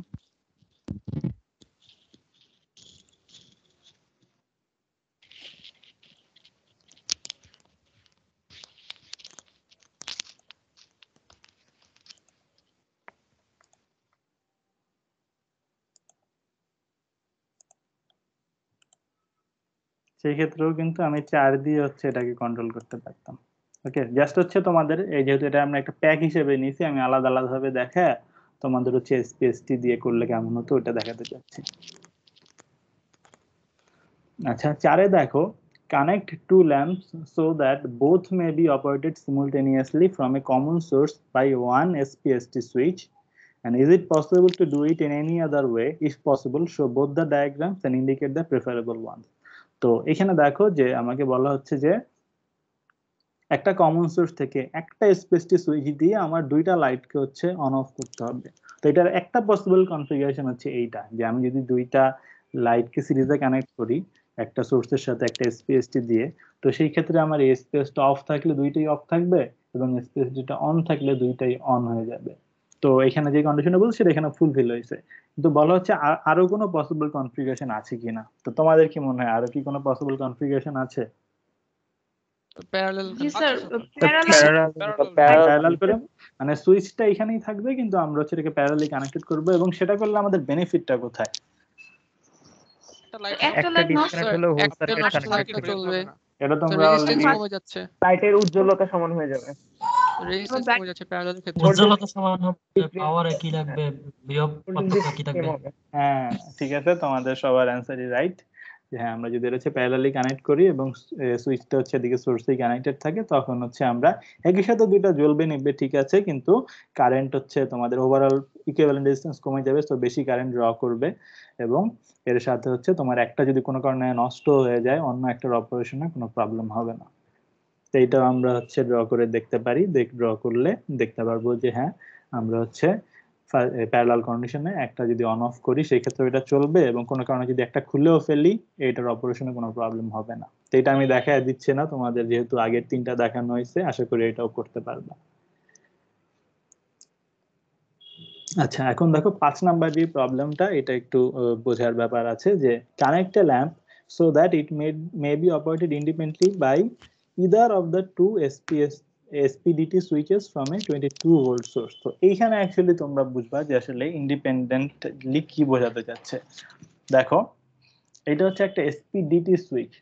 সেই ক্ষেত্রেও কিন্তু আমি 4 দিয়ে হচ্ছে এটাকে কন্ট্রোল করতে পারতাম। ওকে, জাস্ট হচ্ছে তোমাদের এই যেহেতু এটা আমরা একটা প্যাক হিসেবে নিয়েছি, আমি আলাদা আলাদা ভাবে দেখা তোমাদের হচ্ছে এসপিএসটি দিয়ে করলে কেমন হতো ওটা দেখাতে চাচ্ছি। আচ্ছা, 4 দেখো, connect two lamps so that both may be operated simultaneously from a common source by one SPST switch, and is it possible to do it in any other way? If possible, show both the diagrams and indicate the preferable ones. তো এখানে দেখো যে আমাকে বলা হচ্ছে যে একটা common source থেকে একটা এসপিএসটি সুইচ দিয়ে আমার দুইটা লাইটকে হচ্ছে অন অফ করতে হবে। তো এটার একটা পসিবল কনফিগারেশন হচ্ছে এইটা, যে আমি যদি দুইটা লাইটকে সিরিজে কানেক্ট করি একটা সোর্সের সাথে একটা এসপিএসটি দিয়ে, তো সেই ক্ষেত্রে আমার এসপিএসটা অফ থাকলে দুইটাই অফ থাকবে এবং এসপিএসটিটা অন থাকলে দুইটাই অন হয়ে যাবে। তো এখানে যে কন্ডিশনটা বলছি সেটা এখানে ফুলফিল হয়েছে, কিন্তু বলা হচ্ছে আরো কোনো পসিবল কনফিগারেশন আছে কিনা। তো তোমাদের কি মনে হয় আরো কি কোনো পসিবল কনফিগারেশন আছে? প্যারালাল জি স্যার, প্যারালাল করে মানে সুইচটা এখানেই থাকবে কিন্তু আমরা হচ্ছে এটাকে প্যারালালি কানেক্টেড করব, এবং সেটা করলে আমাদের বেনিফিটটা কোথায়? একটা লাইট নষ্ট হলেও হোল একটা সার্কিট নষ্ট কানেক্ট থাকলে চলবে। এটা তোমরা রেজিস্ট্যান্স অলরেডি কমে যাচ্ছে, লাইটের উজ্জ্বলতা সমান হয়ে যাবে। রেজিস্ট্যান্স কমে যাচ্ছে প্যারালালের ক্ষেত্রে। উজ্জ্বলতা সমান হবে, পাওয়ার একই লাগবে, বিভব পার্থক্য একই থাকবে। হ্যাঁ ঠিক আছে, তোমাদের সবার অ্যান্সারই রাইট। হ্যাঁ, আমরা যদি হচ্ছে প্যারালালি কানেক্ট করি এবং সুইচটা হচ্ছে এদিকে সোর্সেই কানেক্টেড থাকে, তখন হচ্ছে আমরা একই সাথে দুইটা জ্বলবে নিবে ঠিক আছে, কিন্তু কারেন্ট হচ্ছে তোমাদের ওভারঅল ইকুইভ্যালেন্ট রেজিস্ট্যান্স কমে যাবে, তো বেশি কারেন্ট ড্র করবে, এবং এর সাথে হচ্ছে তোমার একটা যদি কোনো কারণে নষ্ট হয়ে যায় অন্য একটার অপারেশনে কোনো প্রবলেম হবে না। তো এইটা আমরা হচ্ছে ড্র করে দেখতে পারি, ড্র করলে দেখতে পারবো যে হ্যাঁ আমরা হচ্ছে প্যারালাল কন্ডিশনে একটা যদি অন অফ করি সেই ক্ষেত্রে এটা চলবে, এবং কোনো কারণে যদি একটা খুলেও ফেলি এটার অপারেশনে কোনো প্রবলেম হবে না। তো এটা আমি দেখায় দিচ্ছি না তোমাদের, যেহেতু আগের 3টা দেখানো হয়েছে, আশা করি এটাও করতে পারবা। আচ্ছা, এখন দেখো 5 নাম্বার যে প্রবলেমটা, এটা একটু বোঝার ব্যাপার আছে, যে connect a lamp so that it may be operated independently by either of the two SPDT switches from a 22 volt source. তো এইখানে অ্যাকচুয়ালি তোমরা বুঝবা যে আসলে ইন্ডিপেন্ডেন্টলি কি বোঝাতে যাচ্ছে। দেখো, এটা হচ্ছে একটা SPDT সুইচ,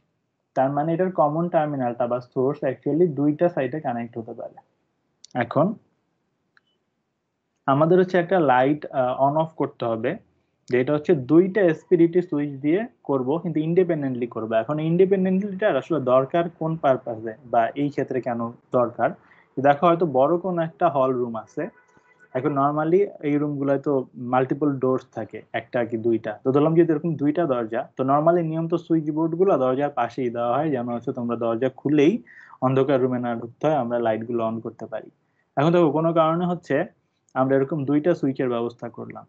তার মানে এটার কমন টার্মিনালটা বা সোর্স অ্যাকচুয়ালি দুইটা সাইডে কানেক্ট হতে পারে। এখন আমাদের হচ্ছে একটা লাইট অন অফ করতে হবে, যেটা হচ্ছে দুইটা এসপিডিটি সুইচ দিয়ে করব, কিন্তু ইন্ডিপেন্ডেন্টলি করব। এখন ইন্ডিপেন্ডেন্টলিটা আসলে দরকার কোন পারপাসে বা এই ক্ষেত্রে কেন দরকার? দেখো, হয়তো বড় কোন একটা হল রুম আছে, এখন নর্মালি এই রুমগুলোয় তো মাল্টিপল ডোরস থাকে, একটা কি দুইটা, তো ধরলাম যদি এরকম দুইটা দরজা, তো নর্মালি নিয়ম তো সুইচ বোর্ড গুলো দরজার পাশেই দেওয়া হয়, যেন হচ্ছে তোমরা দরজা খুলেই অন্ধকার রুমে না ঢুকতে হয়, আমরা লাইট গুলো অন করতে পারি। এখন দেখো কোনো কারণে হচ্ছে আমরা এরকম দুইটা সুইচের ব্যবস্থা করলাম।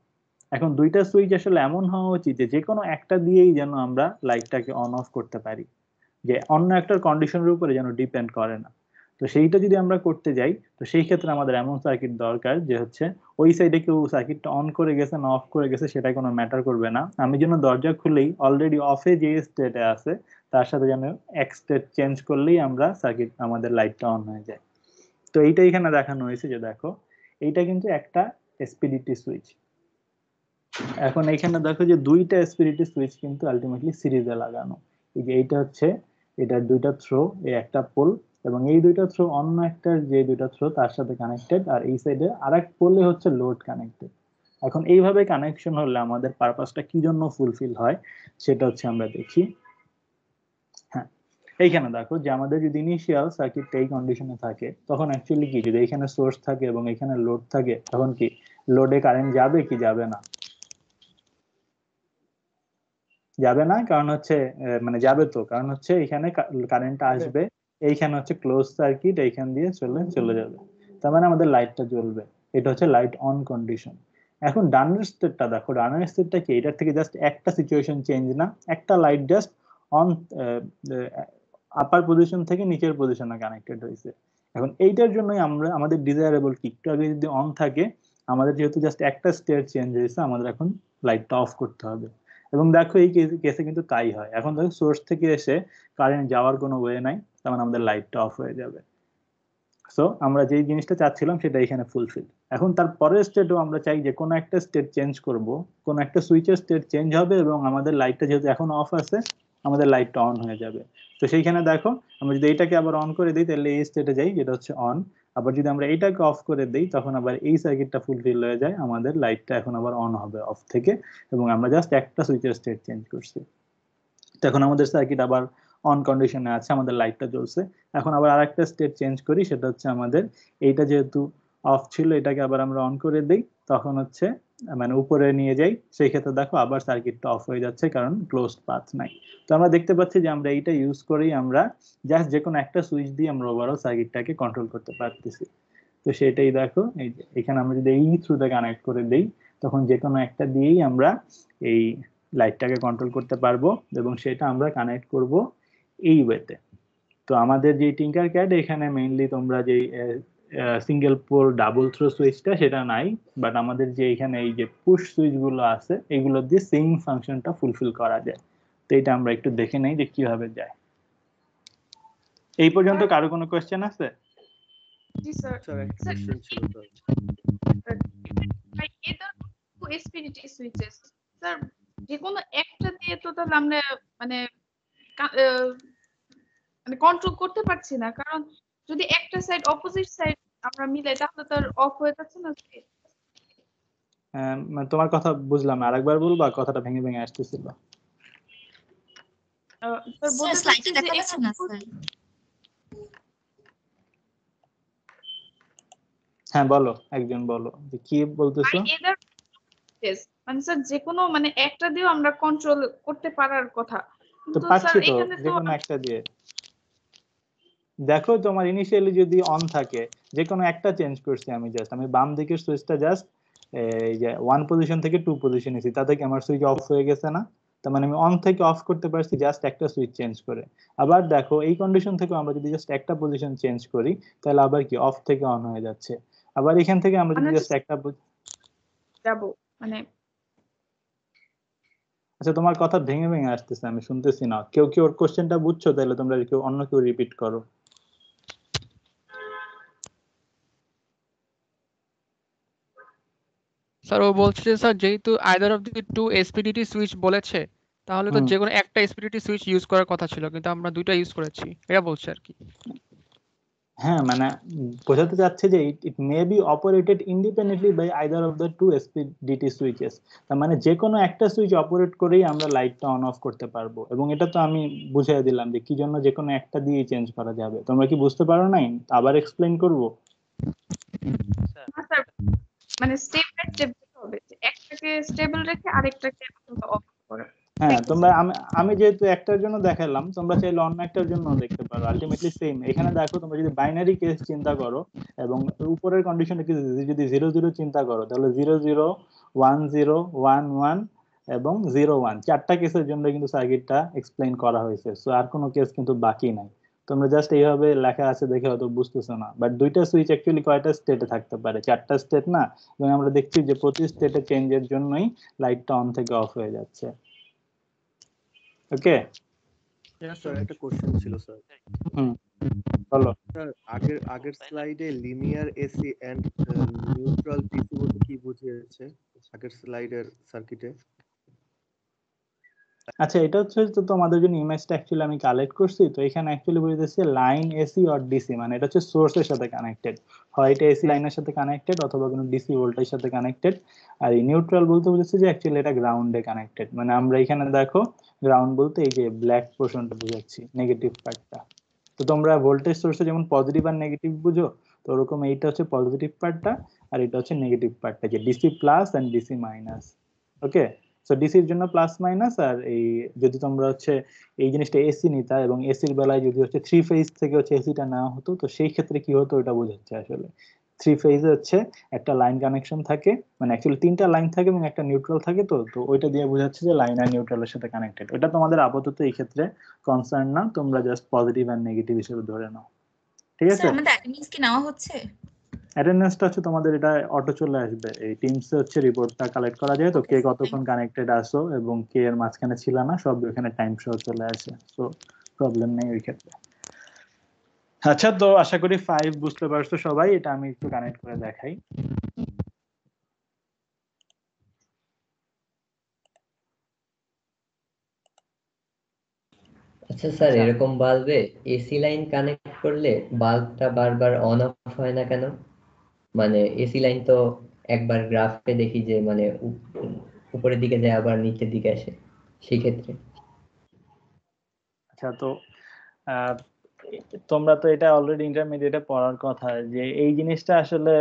এখন দুইটা সুইচ আসলে এমন হওয়া উচিত যে কোনো একটা দিয়েই যেন আমরা লাইটটাকে অন অফ করতে পারি, যে অন্য একটার কন্ডিশনের উপরে যেন ডিপেন্ড করে না। তো সেইটা যদি আমরা করতে যাই, তো সেই ক্ষেত্রে আমাদের এমন সার্কিট দরকার যে হচ্ছে ওই সাইডে কেউ সার্কিটটা অন করে গেছে না অফ করে গেছে সেটা কোনো ম্যাটার করবে না, আমি যেন দরজা খুলেই অলরেডি অফে যে স্টেটে আছে তার সাথে যেন এক স্টেট চেঞ্জ করলেই আমরা সার্কিট আমাদের লাইটটা অন হয়ে যায়। তো এইটা এখানে দেখানো হয়েছে, যে দেখো এইটা কিন্তু একটা এসপিডিটি সুইচ। এখন এখানে দেখো যে দুইটা এসপিডিটি সুইচ কিন্তু আলটিমেটলি সিরিজে লাগানো, এই যে এইটা হচ্ছে এটার দুইটা থ্রো, এই একটা পোল, এবং এই দুইটা থ্রো অন্য একটা যে দুইটা থ্রো তার সাথে কানেক্টেড, আর এই সাইডে আরেক পোলে হচ্ছে লোড কানেক্টেড। এখন এইভাবে কানেকশন হলে আমাদের পারপাসটা কি জন্য ফুলফিল হয় সেটা হচ্ছে আমরা দেখি। হ্যাঁ, এইখানে দেখো যে আমাদের যদি ইনিশিয়াল সার্কিটটা এই কন্ডিশনে থাকে তখন অ্যাকচুয়ালি কি, যদি এখানে সোর্স থাকে এবং এখানে লোড থাকে তখন কি লোডে কারেন্ট যাবে কি যাবে না? যাবে না, কারণ হচ্ছে মানে যাবে তো, কারণ হচ্ছে এখানে কারেন্টটা আসবে, এইখানে হচ্ছে ক্লোজ সার্কিট, এইখান দিয়ে চলে যাবে, তার মানে আমাদের লাইটটা জ্বলবে। এটা হচ্ছে লাইট অন কন্ডিশন। এখন ডানের স্টেটটা দেখো, ডানের স্টেটটা কি, এটার থেকে জাস্ট একটা সিচুয়েশন চেঞ্জ না, একটা light just on upper position থেকে নিচের পজিশনে কানেক্টেড হয়েছে। এখন এইটার জন্যই আমরা আমাদের ডিজায়ারেবল কি, একটু আগে যদি অন থাকে, আমাদের যেহেতু জাস্ট একটা স্টেট চেঞ্জ হয়েছে, আমাদের এখন লাইটটা অফ করতে হবে। এবং দেখো এই কেসে কিন্তু তাই হয়। এখন দেখো সোর্স থেকে এসে কারেন্ট যাওয়ার কোনো ওয়ে নাই, তার মানে আমাদের লাইটটা অফ হয়ে যাবে। সো আমরা যেই জিনিসটা চাচ্ছিলাম সেটা এখানে ফুলফিল। এখন তার পরের স্টেটও আমরা চাই যে কোনো একটা স্টেট চেঞ্জ করব, কোনো একটা সুইচের স্টেট চেঞ্জ হবে এবং আমাদের লাইটটা যেহেতু এখন অফ আছে, আমাদের লাইটটা অন হয়ে যাবে। তো সেইখানে দেখো আমরা যদি এইটাকে আবার অন করে দিই তাহলে এই স্টেটে যাই, যেটা হচ্ছে অন। আবার যদি আমরা এইটাকে অফ করে দিই তখন আবার এই সার্কিটটা ফুলফিল হয়ে যায়, আমাদের লাইটটা এখন আবার অন হবে অফ থেকে, এবং আমরা জাস্ট একটা সুইচের স্টেট চেঞ্জ করছি। তো এখন আমাদের সার্কিট আবার অন কন্ডিশনে আছে, আমাদের লাইটটা জ্বলছে। এখন আবার আরেকটা স্টেট চেঞ্জ করি, সেটা হচ্ছে আমাদের এইটা যেহেতু অফ ছিল এটাকে আবার আমরা অন করে দিই, তখন হচ্ছে মানে উপরে নিয়ে যাই, সেই ক্ষেত্রে দেখো আবার সার্কিটটা অফ হয়ে যাচ্ছে কারণ ক্লোজড পাথ নাই। তো আমরা দেখতে পাচ্ছি যে আমরা এইটা ইউজ করেই আমরা জাস্ট যে কোনো একটা সুইচ দিয়ে আমরা ওভারঅল সার্কিটটাকে কন্ট্রোল করতে পারতেছি। তো সেটাই দেখো এই যে এখানে আমরা যদি এই থ্রুতে কানেক্ট করে দেই তখন যে কোনো একটা দিয়েই আমরা এই লাইটটাকে কন্ট্রোল করতে পারবো, এবং সেটা আমরা কানেক্ট করব এই ওয়েতে। তো আমাদের যে টিঙ্কার ক্যাড এখানে মেইনলি তোমরা যে সিঙ্গেল পোল ডাবল থ্রো সুইচটা সেটা নাই, বাট আমাদের যে এখানে এই যে পুশ সুইচ গুলো আছে এগুলো দিয়ে সেম ফাংশনটা ফুলফিল করা যায়। তো এটা আমরা একটু দেখে নেই যে কিভাবে যায়। এই পর্যন্ত কারো কোনো কোয়েশ্চেন আছে? জি স্যার। স্যার একটা কোশ্চেন ছিল স্যার। ভাই এটা টু এসপিডিটি সুইচেস স্যার, যে কোনো একটা দিয়ে তো তাহলে আমরা মানে মানে কন্ট্রোল করতে পারছি না, কারণ যদি একটা সাইড অপোজিট সাইড আমরা মিলাই তাহলে তো অফ হয়ে যাচ্ছে না। মানে তোমার কথা বুঝলাম না, আরেকবার বলবা, কথাটা ভেঙে ভেঙে আসতেছিল। স্যার বলতে স্লাইডে চাচ্ছি দেখা যে যাচ্ছে না স্যার। হ্যাঁ বলো, একজন বলো যে কি বলতেছো। মানে স্যার যে কোনো মানে একটা দিয়েও আমরা কন্ট্রোল করতে পারার কথা, তো কিন্তু পাচ্ছি স্যার তো এখানে যে তো কোনো একটা দিয়ে। দেখো তোমার ইনিশিয়ালি যদি অন থাকে, যে কোনো একটা চেঞ্জ করছি আমি, জাস্ট আমি বাম দিকের সুইচটা জাস্ট এই যে 1 পজিশন থেকে 2 পজিশন এসেছি, তাতে কি আমার সুইচ অফ হয়ে গেছে না? তার মানে আমি অন থেকে অফ করতে পারছি জাস্ট একটা সুইচ চেঞ্জ করে। আবার দেখো এই কন্ডিশন থেকে আমরা যদি জাস্ট একটা পজিশন চেঞ্জ করি তাহলে আবার কি অফ থেকে অন হয়ে যাচ্ছে। আবার এখান থেকে আমরা যদি জাস্ট একটা যাব মানে আচ্ছা, তোমার কথা ভেঙে ভেঙে আসতেছে, আমি শুনতেছি না। কেউ কি ওর কোশ্চেনটা বুঝছো? তাহলে তোমরা কেউ অন্য কেউ রিপিট করো। স্যার ও বলছে যে স্যার যেহেতু either of the two SPDT switch বলেছে, তাহলে তো যে কোনো একটা এসপিডিটি সুইচ ইউজ করার কথা ছিল, কিন্তু আমরা দুইটা ইউজ করেছি, এটা বলছে আর কি। হ্যাঁ, মানে বোঝাতে চাচ্ছে যে it may be operated independently by either of the two SPDT switches. তার মানে যে কোনো একটা সুইচ অপারেট করেই আমরা লাইটটা অন অফ করতে পারবো, এবং এটা তো আমি বুঝিয়ে দিলাম যে কি জন্য যে কোনো একটা দিয়ে চেঞ্জ করা যাবে। তোমরা কি বুঝতে পারো নাই? আবার এক্সপ্লেইন করব? স্যার মানে স্টেপ বাই স্টেপ দিতে হবে, যে একটাকে স্টেবল রেখে আরেকটাকে অফ করা। হ্যাঁ, তোমরা আমি যেহেতু একটার জন্য দেখালাম, তোমরা চাইলে অন্য একটার জন্য দেখতে পারো, আলটিমেটলি সেম। এখানে দেখো তোমরা যদি বাইনারি কেস চিন্তা করো এবং উপরের কন্ডিশনে যদি 0 0 চিন্তা করো, তাহলে 0 0 1 0 1 1 এবং 0 1 চারটা কেসের জন্য কিন্তু সার্কিটটা এক্সপ্লেইন করা হয়েছে। সো আর কোনো কেস কিন্তু বাকি নাই। তোমরা জাস্ট এইভাবে লেখা আছে দেখে হয়তো বুঝতেছো না, বাট দুইটা সুইচ অ্যাকচুয়ালি কয়টা স্টেটে থাকতে পারে? চারটা স্টেট না? এবং আমরা দেখছি যে প্রতি স্টেটে চেঞ্জের জন্যই লাইটটা অন থেকে অফ হয়ে যাচ্ছে। ওকে স্যার একটা কোশ্চেন ছিল স্যার। বলো। স্যার আগের স্লাইডে linear AC and neutral DC বলতে কি বুঝিয়েছে আগের স্লাইডের সার্কিটে? হ্যাঁ, linear AC and neutral DC বলতে কি বুঝিয়েছে? স্যার আগের স্লাইডে linear AC and neutral DC বলতে কি বুঝিয়েছে আগের স্লাইডের সার্কিটে? আচ্ছা, এটা হচ্ছে তো তোমাদের জন্য ইমেজটা অ্যাকচুয়ালি আমি কালেক্ট করছি। তো এখানে অ্যাকচুয়ালি বুঝতেছে লাইন এসি অর ডিসি, মানে এটা হচ্ছে সোর্সের সাথে কানেক্টেড, হয় এটা এসি লাইনের সাথে কানেক্টেড অথবা কোনো ডিসি ভোল্টেজের সাথে কানেক্টেড। আর এই নিউট্রাল বলতে বুঝেছি যে অ্যাকচুয়ালি এটা গ্রাউন্ডে কানেক্টেড, মানে আমরা এখানে দেখো গ্রাউন্ড বলতে এই যে ব্ল্যাক পোর্শনটা বুঝাচ্ছি, নেগেটিভ পার্টটা। তো তোমরা ভোল্টেজ সোর্সে যেমন পজিটিভ আর নেগেটিভ বুঝো, তো ওরকম এইটা হচ্ছে পজিটিভ পার্টটা আর এটা হচ্ছে নেগেটিভ পার্টটা, যে DC plus and DC minus. Okay, so ডিসির জন্য প্লাস মাইনাস, আর এই যদি তোমরা হচ্ছে এই জিনিসটা এসি নিতা এবং এসির বেলায় যদি হচ্ছে থ্রি ফেজ থেকে হচ্ছে এসিটা নেওয়া হতো, তো সেই ক্ষেত্রে কি হতো ওটা বোঝাচ্ছে। আসলে থ্রি ফেজে হচ্ছে একটা লাইন কানেকশন থাকে, মানে অ্যাকচুয়ালি তিনটা লাইন থাকে এবং একটা নিউট্রাল থাকে, তো তো ওইটা দিয়ে বোঝাচ্ছে যে লাইন আর নিউট্রালের সাথে কানেক্টেড। ওটা তোমাদের আপাতত এই ক্ষেত্রে কনসার্ন না, তোমরা জাস্ট পজিটিভ আর নেগেটিভ হিসেবে ধরে নাও, ঠিক আছে? স্যার আমাদের অ্যাটেন্ডেন্স কি নেওয়া হচ্ছে? অ্যাটেন্ডেন্সটা হচ্ছে তোমাদের এটা অটো চলে আসবে, এই টিমসে হচ্ছে রিপোর্টটা কালেক্ট করা যায়, তো কে কতক্ষণ কানেক্টেড আসো এবং কে এর মাঝখানে ছিল না সব এখানে টাইম সহ চলে আসে, সো প্রবলেম নেই ওই ক্ষেত্রে। আচ্ছা, তো আশা করি 5 বুঝতে পারছো সবাই। এটা আমি একটু কানেক্ট করে দেখাই। আচ্ছা স্যার, আচ্ছা, এরকম বাল্বে এসি লাইন কানেক্ট করলে বাল্বটা বারবার অন অফ হয় না কেন? মানে এসি লাইন তো একবার গ্রাফে দেখি যে মানে উপরের দিকে যায় আবার নিচের দিকে আসে, সেই ক্ষেত্রে। আচ্ছা, তো আহ, তোমরা তো এটা অলরেডি ইন্টারমিডিয়েটে পড়ার কথা, যে এই জিনিসটা আসলে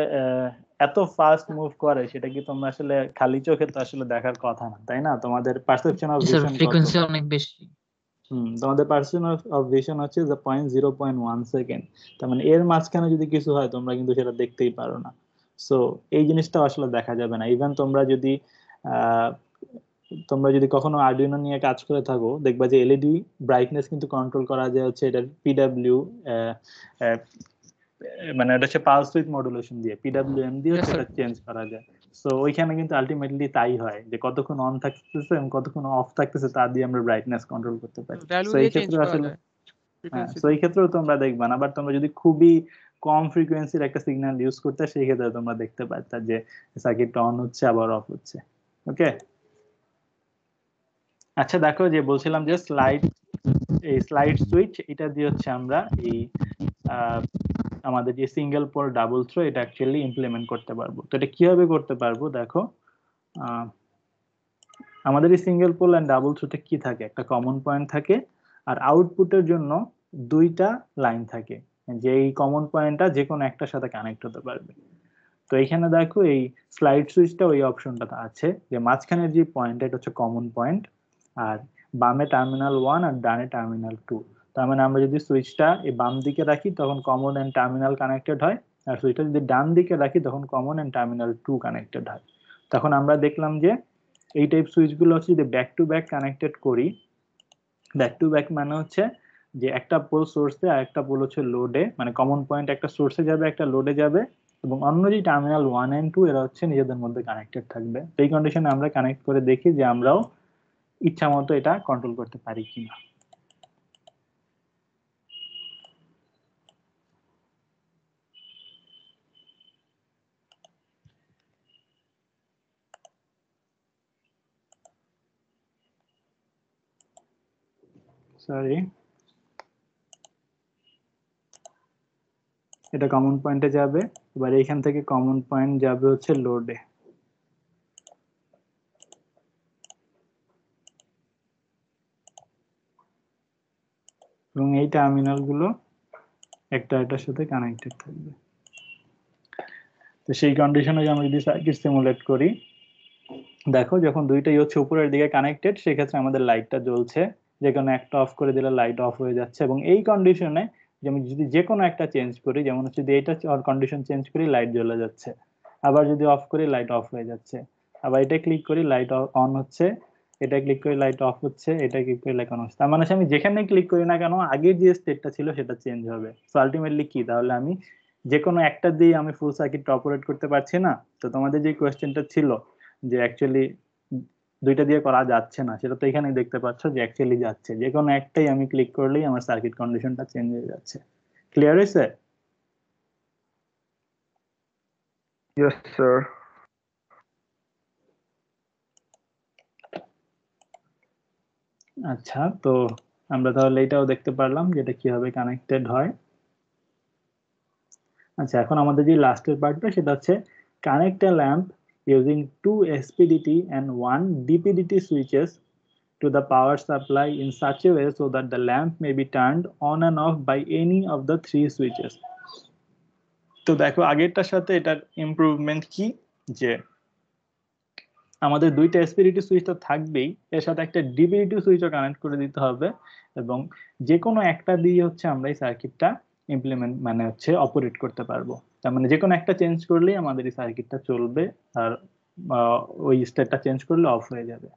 এত ফাস্ট মুভ করে, সেটা কি তোমরা আসলে খালি চোখে তো আসলে দেখার কথা না, তাই না? তোমাদের পারসেপশন অফ স্যার ভিশন কত? ফ্রিকোয়েন্সি অনেক বেশি। তোমাদের পার্সেপশন অফ ভিশন হচ্ছে যে 0.1 সেকেন্ড, তার মানে এর মাঝখানে যদি কিছু হয় তোমরা কিন্তু সেটা দেখতেই পারো না। সো এই জিনিসটা আসলে দেখা যাবে না। ইভেন আহ তোমরা যদি কখনো আরডুইনো নিয়ে কাজ করে থাকো, দেখবা যে এলইডি ব্রাইটনেস কিন্তু কন্ট্রোল করা যায় হচ্ছে এটার পিডব্লিউ, মানে এটা হচ্ছে পালস উইথ মডুলেশন দিয়ে, পিডব্লিউএম দিয়ে Yes, সেটা sir. চেঞ্জ করা যায়। সো ওইখানে কিন্তু আলটিমেটলি তাই হয় যে কতক্ষণ অন থাকতেছে এবং কতক্ষণ অফ থাকতেছে তা দিয়ে আমরা ব্রাইটনেস কন্ট্রোল করতে পারি। ভ্যালু সো এই দিয়ে চেঞ্জ ক্ষেত্রে করা আসলে যায় হ্যাঁ, ফ্রিকোয়েন্সি সো দিয়ে। এই ক্ষেত্রেও তোমরা দেখবা না, বাট তোমরা যদি খুবই কম ফ্রিকোয়েন্সির একটা সিগন্যাল ইউজ করতে, সেই ক্ষেত্রে তোমরা দেখতে পারতা যে সার্কিটটা অন হচ্ছে আবার অফ হচ্ছে। ওকে, আচ্ছা দেখো, যে বলছিলাম যে স্লাইড সুইচ, এটা দিয়ে হচ্ছে আমরা এই আমাদের যে সিঙ্গেল পোল ডাবল থ্রো এটা অ্যাকচুয়ালি ইমপ্লিমেন্ট করতে পারবো। তো এটা কিভাবে করতে পারবো দেখো, আমাদের এই সিঙ্গেল পোল এন্ড ডাবল থ্রোতে কি থাকে, একটা কমন পয়েন্ট থাকে আর আউটপুটের জন্য দুইটা লাইন থাকে, যে এই কমন পয়েন্টটা যে কোনো একটার সাথে কানেক্ট হতে পারবে। তো এখানে দেখো এই স্লাইড সুইচটা ওই অপশনটা আছে যে মাঝখানের যে পয়েন্ট এটা হচ্ছে কমন পয়েন্ট, আর বামে টার্মিনাল 1 আর ডানে টার্মিনাল 2। তার মানে আমরা যদি সুইচটা এই বাম দিকে রাখি তখন কমন এন্ড টার্মিনাল কানেক্টেড হয়, আর সুইচটা যদি ডান দিকে রাখি তখন কমন এন্ড টার্মিনাল 2 কানেক্টেড হয়। তখন আমরা দেখলাম যে এই টাইপ সুইচগুলো হচ্ছে যদি ব্যাক টু ব্যাক কানেক্টেড করি, ব্যাক টু ব্যাক মানে হচ্ছে যে একটা পোল সোর্সে আর একটা পোল হচ্ছে লোডে, মানে কমন পয়েন্ট একটা সোর্সে যাবে একটা লোডে যাবে, এবং অন্য যে টার্মিনাল 1 এন্ড 2 এরা হচ্ছে নিজেদের মধ্যে কানেক্টেড থাকবে। এই কন্ডিশনে আমরা কানেক্ট করে দেখি যে আমরাও ইচ্ছা মতো এটা কন্ট্রোল করতে পারি কিনা। সরি, এটা কমন পয়েন্টে যাবে, এবার এইখান থেকে কমন পয়েন্ট যাবে হচ্ছে লোডে, এবং এই টার্মিনাল গুলো একটা এটার সাথে কানেক্টেড থাকবে। তো সেই কন্ডিশনে আমরা যদি সার্কিট সিমুলেট করি, দেখো যখন দুইটাই হচ্ছে উপরের দিকে কানেক্টেড সেক্ষেত্রে আমাদের লাইটটা জ্বলছে, যে কোনো একটা অফ করে দিলে লাইট অফ হয়ে যাচ্ছে, এবং এই কন্ডিশনে যেমন যদি যে কোনো একটা চেঞ্জ করি, যেমন হচ্ছে যদি এইটা কন্ডিশন চেঞ্জ করি লাইট জ্বলে যাচ্ছে, আবার যদি অফ করি লাইট অফ হয়ে যাচ্ছে, আবার এটা ক্লিক করি লাইট অন হচ্ছে, এটা ক্লিক করি লাইট অফ হচ্ছে, এটা ক্লিক করি লাইট অন হচ্ছে। তার মানে আমি যেখানে ক্লিক করি না কেন আগের যে স্টেটটা ছিল সেটা চেঞ্জ হবে। সো আলটিমেটলি কি, তাহলে আমি যে কোনো একটা দিয়ে আমি ফুল সার্কিট অপারেট করতে পারছি না? তো তোমাদের যে কোয়েশ্চেনটা ছিল যে অ্যাকচুয়ালি দুইটা দিয়ে করা যাচ্ছে না, সেটা তো এখানে দেখতে পাচ্ছ যে অ্যাকচুয়ালি যাচ্ছে, যে কোনো একটাই আমি ক্লিক করলেই আমার সার্কিট কন্ডিশনটা চেঞ্জ হয়ে যাচ্ছে। ক্লিয়ার হয়েছে? Yes, sir. আচ্ছা, তো আমরা তাহলে এটাও দেখতে পারলাম যেটা কিভাবে কানেক্টেড হয়। আচ্ছা, এখন আমাদের যে লাস্টের পার্টটা সেটা হচ্ছে connect a lamp using 2 SPDT and 1 DPDT switches to the power supply in such a way so that the lamp may be turned on and off by any of the 3 switches. তো দেখো আগেরটার সাথে এটার improvement কি, যে আমাদের দুইটা এসপিডিটি switch তো থাকবেই, এর সাথে একটা ডিপিডিটি সুইচও কানেক্ট করে দিতে হবে, এবং যে কোনো একটা দিয়ে হচ্ছে আমরা এই সার্কিটটা ইমপ্লিমেন্ট মানে হচ্ছে অপারেট করতে পারবো। তার মানে যে কোনো একটা চেঞ্জ করলেই আমাদের এই সার্কিটটা চলবে, আর ওই স্টেটটা চেঞ্জ করলে অফ হয়ে যাবে।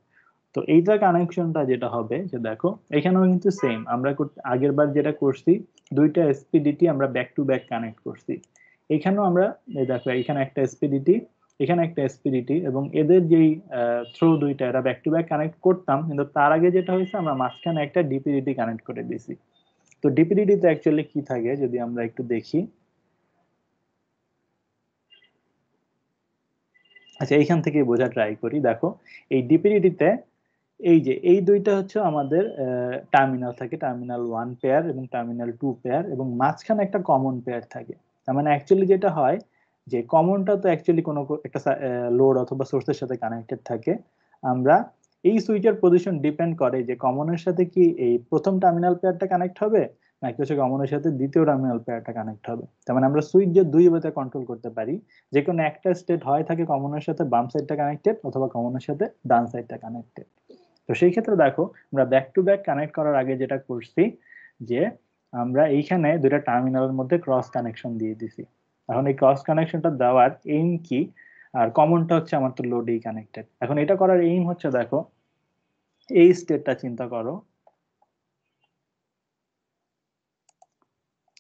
তো এইটা কানেকশনটা যেটা হবে, যে দেখো এখানেও কিন্তু সেম আমরা আগের বার যেটা করছি, দুইটা এসপিডিটি আমরা ব্যাক টু ব্যাক কানেক্ট করছি। এখানেও আমরা দেখো এখানে একটা এসপিডিটি, এখানে একটা এসপিডিটি, এবং এদের যেই থ্রো দুইটা এরা ব্যাক টু ব্যাক কানেক্ট করতাম, কিন্তু তার আগে যেটা হয়েছে আমরা মাঝখানে একটা ডিপিডিটি কানেক্ট করে দিয়েছি। তো ডিপিডিটিতে অ্যাকচুয়ালি কি থাকে যদি আমরা একটু দেখি। আচ্ছা, এইখান থেকে বোঝা ট্রাই করি। দেখো এই ডিপিডিটিতে এই যে এই দুইটা হচ্ছে আমাদের টার্মিনাল থাকে, টার্মিনাল 1 পেয়ার এবং টার্মিনাল 2 পেয়ার, এবং মাঝখানে একটা কমন পেয়ার থাকে। তার মানে অ্যাকচুয়ালি যেটা হয় যে কমনটা তো অ্যাকচুয়ালি কোনো একটা লোড অথবা সোর্সের সাথে কানেক্টেড থাকে। আমরা এই সুইচের পজিশন ডিপেন্ড করে যে কমনের সাথে কি এই প্রথম টার্মিনাল পেয়ারটা কানেক্ট হবে নাকি হচ্ছে কমনের সাথে দ্বিতীয় টার্মিনাল পেয়ারটা কানেক্ট হবে। তার মানে আমরা সুইচ যে দুই ওয়েতে কন্ট্রোল করতে পারি, যে কোনো একটা স্টেট হয় থাকে কমনের সাথে বাম সাইডটা কানেক্টেড অথবা কমনের সাথে ডান সাইডটা কানেক্টেড। তো সেই ক্ষেত্রে দেখো আমরা ব্যাক টু ব্যাক কানেক্ট করার আগে যেটা করছি, যে আমরা এইখানে দুইটা টার্মিনালের মধ্যে ক্রস কানেকশন দিয়ে দিছি। এখন এই ক্রস কানেকশনটা দেওয়ার এইম কি, আর কমনটা হচ্ছে আমার তো লোডেই কানেক্টেড। এখন এটা করার এইম হচ্ছে, দেখো এই স্টেটটা চিন্তা করো,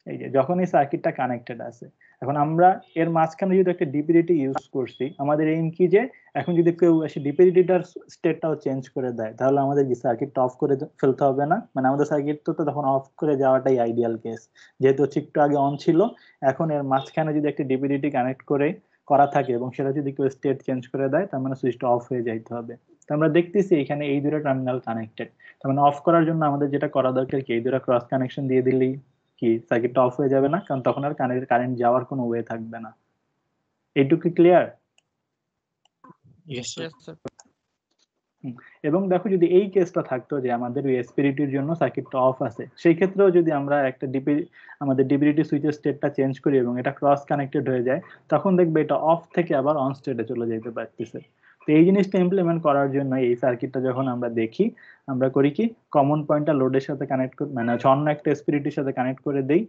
এই যে যখন এই সার্কিটটা কানেক্টেড আছে, এখন আমরা এর মাঝখানে যদি একটা ডিপিডিটি ইউজ করছি, আমাদের এইম কি যে এখন যদি কেউ এসে ডিপিডিটিটার স্টেটটাও চেঞ্জ করে দেয়, তাহলে আমাদের কি সার্কিটটা অফ করে ফেলতে হবে না? মানে আমাদের সার্কিট তো তখন অফ করে যাওয়াটাই আইডিয়াল কেস, যেহেতু হচ্ছে একটু আগে অন ছিল। এখন এর মাঝখানে যদি একটা ডিপিডিটি কানেক্ট করে করা থাকে এবং সেটা যদি কেউ স্টেট চেঞ্জ করে দেয়, তার মানে সুইচটা অফ হয়ে যাইতে হবে। তো আমরা দেখতেছি এখানে এই দুটো টার্মিনাল কানেক্টেড, তার মানে অফ করার জন্য আমাদের যেটা করা দরকার কি, এই দুটো ক্রস কানেকশন দিয়ে দিলেই কি সার্কিটটা অফ হয়ে যাবে না, কারণ তখন আর কারেন্ট যাওয়ার কোনো ওয়ে থাকবে না। এইটুকু ক্লিয়ার? Yes, sir. এবং দেখো যদি এই কেসটা থাকতো যে আমাদের ওই এসপিডিটির জন্য সার্কিটটা অফ আছে, সেই ক্ষেত্রেও যদি আমরা একটা আমাদের ডিপিডিটি সুইচের স্টেটটা চেঞ্জ করি এবং এটা ক্রস কানেক্টেড হয়ে যায়, তখন দেখবে এটা অফ থেকে আবার অন স্টেটে চলে যেতে পারতেছে। তো এই জিনিসটা ইমপ্লিমেন্ট করার জন্য এই সার্কিটটা যখন আমরা দেখি, আমরা করি কি, কমন পয়েন্টটা লোডের সাথে কানেক্ট করে, মানে অন্য একটা এসপিডিটির সাথে কানেক্ট করে দেই,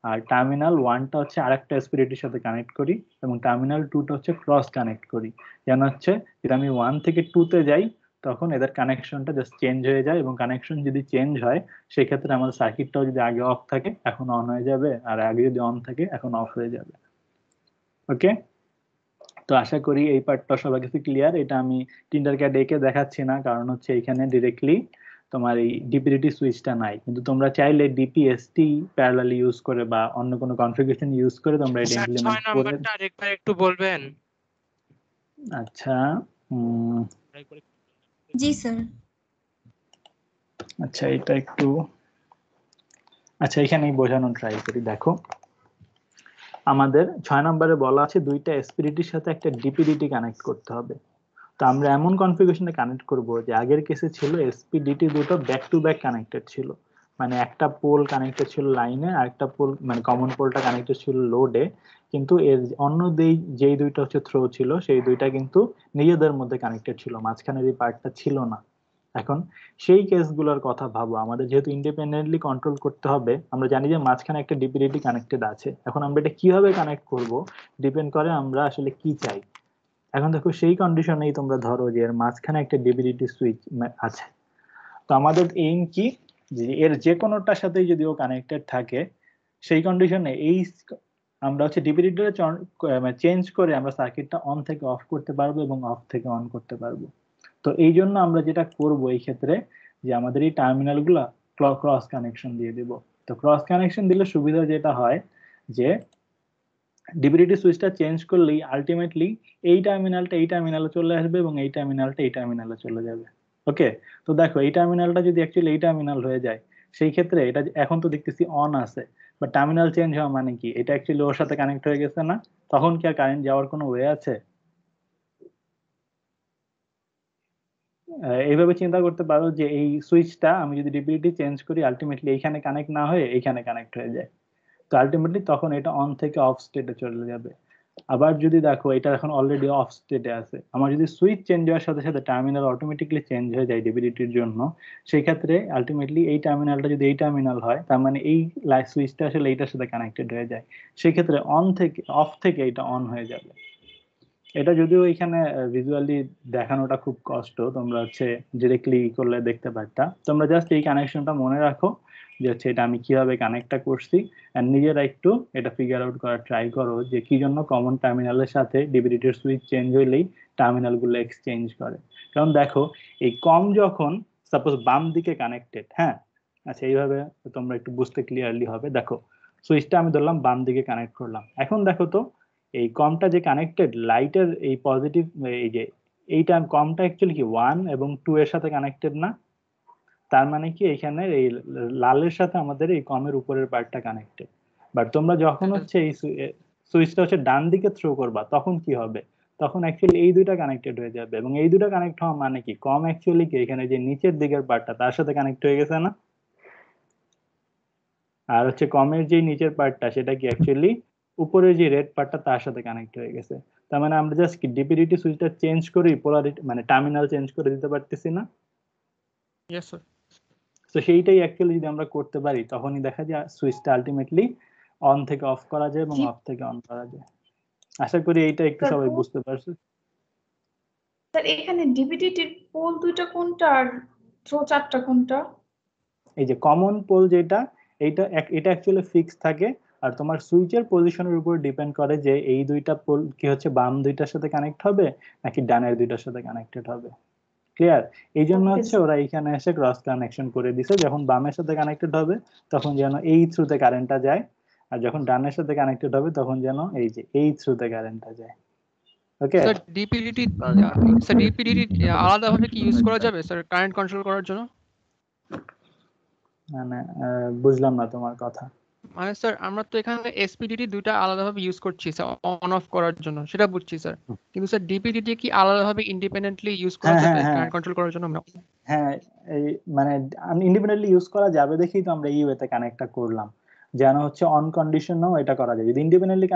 আর টার্মিনাল 1টা হচ্ছে আরেকটা এসপিডিটির সাথে কানেক্ট করি, এবং টার্মিনাল 2টা হচ্ছে ক্রস কানেক্ট করি, যেন হচ্ছে যদি আমি 1 থেকে 2 তে যাই তখন এদের কানেকশনটা জাস্ট চেঞ্জ হয়ে যায়, এবং কানেকশন যদি চেঞ্জ হয় সেই ক্ষেত্রে আমাদের সার্কিটটাও যদি আগে অফ থাকে এখন অন হয়ে যাবে, আর আগে যদি অন থাকে এখন অফ হয়ে যাবে। ওকে, তো আশা করি এই পার্টটা সবার কাছে ক্লিয়ার। এটা আমি টিন্ডারক্যাড এঁকে দেখাচ্ছি না, কারণ হচ্ছে এখানে ডিরেক্টলি তোমার এই ডিপিডিটি সুইচটা নাই, কিন্তু তোমরা চাইলে ডিপিএসটি প্যারালালি ইউজ করে বা অন্য কোনো কনফিগারেশন ইউজ করে তোমরা এটা ইমপ্লিমেন্ট করে। আরেকবার একটু বলবেন? আচ্ছা, জি স্যার। আচ্ছা এটা একটু, আচ্ছা এখানেই বোঝানোর ট্রাই করি। দেখো আমাদের 6 নম্বরে বলা আছে দুইটা এসপিডিটির সাথে একটা ডিপিডিটি কানেক্ট করতে হবে। তো আমরা এমন কনফিগারেশনে কানেক্ট করব যে আগের কেসে ছিল এসপিডিটি দুটো ব্যাক টু ব্যাক কানেক্টেড ছিল, মানে একটা পোল কানেক্টেড ছিল লাইনে আর একটা পোল মানে কমন পোলটা কানেক্টেড ছিল লোডে, কিন্তু এর অন্য যেই দুইটা হচ্ছে থ্রো ছিল সেই দুইটা কিন্তু নিজেদের মধ্যে কানেক্টেড ছিল, মাঝখানের এই পার্টটা ছিল না। এখন সেই কেসগুলোর কথা ভাবো, আমাদের যেহেতু ইন্ডিপেন্ডেন্টলি কন্ট্রোল করতে হবে, আমরা জানি যে মাঝখানে একটা ডিপিডিটি কানেক্টেড আছে, এখন আমরা এটা কিভাবে কানেক্ট করব ডিপেন্ড করে আমরা আসলে কি চাই। এখন দেখো সেই কন্ডিশনেই তোমরা ধরো যে এর মাঝখানে একটা ডিপিডিটি সুইচ আছে, তো আমাদের এইম কি, যে এর যে কোনোটার সাথেই যদি ও কানেক্টেড থাকে সেই কন্ডিশনে এই আমরা হচ্ছে ডিপিডিটিটা চেঞ্জ করে আমরা সার্কিটটা অন থেকে অফ করতে পারবো এবং অফ থেকে অন করতে পারবো। তো এই জন্য আমরা যেটা করব এই ক্ষেত্রে, যে আমাদের এই টার্মিনাল গুলা ক্রস কানেকশন দিয়ে দিব। তো ক্রস কানেকশন দিলে সুবিধা যেটা হয় যে ডিপিডিটি সুইচটা চেঞ্জ করলেই আলটিমেটলি এই টার্মিনালটা এই টার্মিনালে চলে আসবে এবং এই টার্মিনালটা এই টার্মিনালে চলে যাবে। ওকে, তো দেখো এই টার্মিনালটা যদি অ্যাকচুয়ালি এই টার্মিনাল হয়ে যায়, সেই ক্ষেত্রে এটা এখন তো দেখতেছি অন আছে, বা টার্মিনাল চেঞ্জ হওয়া মানে কি, এটা অ্যাকচুয়ালি ওর সাথে কানেক্ট হয়ে গেছে না, তখন কি আর কারেন্ট যাওয়ার কোনো ওয়ে আছে? এইভাবে চিন্তা করতে পারো যে এই সুইচটা আমি যদি ডিপিডিটি চেঞ্জ করি, আলটিমেটলি এইখানে কানেক্ট না হয়ে এইখানে কানেক্ট হয়ে যায়, তো আলটিমেটলি তখন এটা অন থেকে অফ স্টেটে চলে যাবে। আবার যদি দেখো এটা এখন অলরেডি অফ স্টেটে আছে, আমার যদি সুইচ চেঞ্জ হওয়ার সাথে সাথে টার্মিনাল অটোমেটিকলি চেঞ্জ হয়ে যায় ডিভিডিটির জন্য, সেই ক্ষেত্রে আলটিমেটলি এই টার্মিনালটা যদি এই টার্মিনাল হয়, তার মানে এই সুইচটা আসলে এইটার সাথে কানেক্টেড হয়ে যায়, সেই ক্ষেত্রে অন থেকে অফ থেকে এটা অন হয়ে যাবে। এটা যদিও এখানে ভিজুয়ালি দেখানোটা খুব কষ্ট, তোমরা হচ্ছে ডিরেক্টলি করলে দেখতে পারতা, তোমরা জাস্ট এই কানেকশনটা মনে রাখো যে হচ্ছে এটা আমি কিভাবে কানেক্টটা করছি, এন্ড নিজেরা একটু এটা ফিগার আউট করার ট্রাই করো যে কি জন্য কমন টার্মিনালের সাথে ডিভিডিটির সুইচ চেঞ্জ হইলেই টার্মিনাল গুলো এক্সচেঞ্জ করে। কারণ দেখো এই কম যখন সাপোজ বাম দিকে কানেক্টেড, হ্যাঁ আচ্ছা এইভাবে তোমরা একটু বুঝতে ক্লিয়ারলি হবে। দেখো সুইচটা আমি ধরলাম বাম দিকে কানেক্ট করলাম, এখন দেখো তো এই কমটা যে কানেক্টেড লাইটের এই পজিটিভ, এই যে এইটা কমটা অ্যাকচুয়ালি কি 1 এবং 2 এর সাথে কানেক্টেড না, তার মানে কি এখানে এই লালের সাথে আমাদের এই কমের উপরের পার্টটা কানেক্টেড। বাট তোমরা যখন হচ্ছে এই সুইচটা হচ্ছে ডান দিকে থ্রো করবা, তখন কি হবে, তখন অ্যাকচুয়ালি এই দুইটা কানেক্টেড হয়ে যাবে, এবং এই দুটো কানেক্ট হওয়া মানে কি কম অ্যাকচুয়ালি কি এখানে যে নিচের দিকের পার্টটা তার সাথে কানেক্ট হয়ে গেছে না, আর হচ্ছে কমের যে নিচের পার্টটা সেটা কি অ্যাকচুয়ালি উপরের যে রেড পার্টটা তার সাথে কানেক্ট হয়ে গেছে। তার মানে আমরা জাস্ট কি ডিপিডিটি সুইচটা চেঞ্জ করি, পোলারিটি মানে টার্মিনাল চেঞ্জ করে দিতে পারতেছি না। Yes sir. তো সেইটাই অ্যাকচুয়ালি যদি আমরা করতে পারি, তখনই দেখা যায় সুইচটা আলটিমেটলি অন থেকে অফ করা যায় এবং অফ থেকে অন করা যায়। আশা করি এইটা একটু সবাই বুঝতে পারছে। স্যার এখানে ডিভিডিটির পোল দুইটা কোনটা আর থ্রো চারটা কোনটা? এই যে কমন পোল যেটা, এটা অ্যাকচুয়ালি ফিক্স থাকে, আর তোমার সুইচের পজিশনের উপর ডিপেন্ড করে যে এই দুইটা পোল কি হচ্ছে বাম দুইটার সাথে কানেক্ট হবে নাকি ডানের দুইটার সাথে কানেক্টেড হবে। ক্লিয়ার? এই জন্য হচ্ছে ওরা এখানে এসে ক্রস কানেকশন করে দিছে, যখন বামের সাথে কানেক্টেড হবে তখন যেন এই থ্রুতে কারেন্টটা যায়, আর যখন ডানের সাথে কানেক্টেড হবে তখন যেন এই যে এই থ্রুতে কারেন্টটা যায়। ওকে স্যার ডিপিডিটি আলাদাভাবে কি ইউজ করা যাবে স্যার কারেন্ট কন্ট্রোল করার জন্য? মানে বুঝলাম না তোমার কথা। মানে স্যার আমরা তো এখানে এসপিডিটি দুইটা আলাদাভাবে ইউজ করছি স্যার অন অফ করার জন্য, সেটা বুঝছি স্যার, কিন্তু স্যার ডিপিডিটি কি আলাদাভাবে ইন্ডিপেন্ডেন্টলি ইউজ করা যাবে কারেন্ট কন্ট্রোল করার জন্য? হ্যাঁ এই মানে ইন্ডিপেন্ডেন্টলি ইউজ করা যাবে দেখেই তো আমরা এই ওয়েতে কানেক্টটা করলাম, যেন হচ্ছে অন কন্ডিশনও এটা করা যায়। যদি ইন্ডিপেন্ডেন্টলি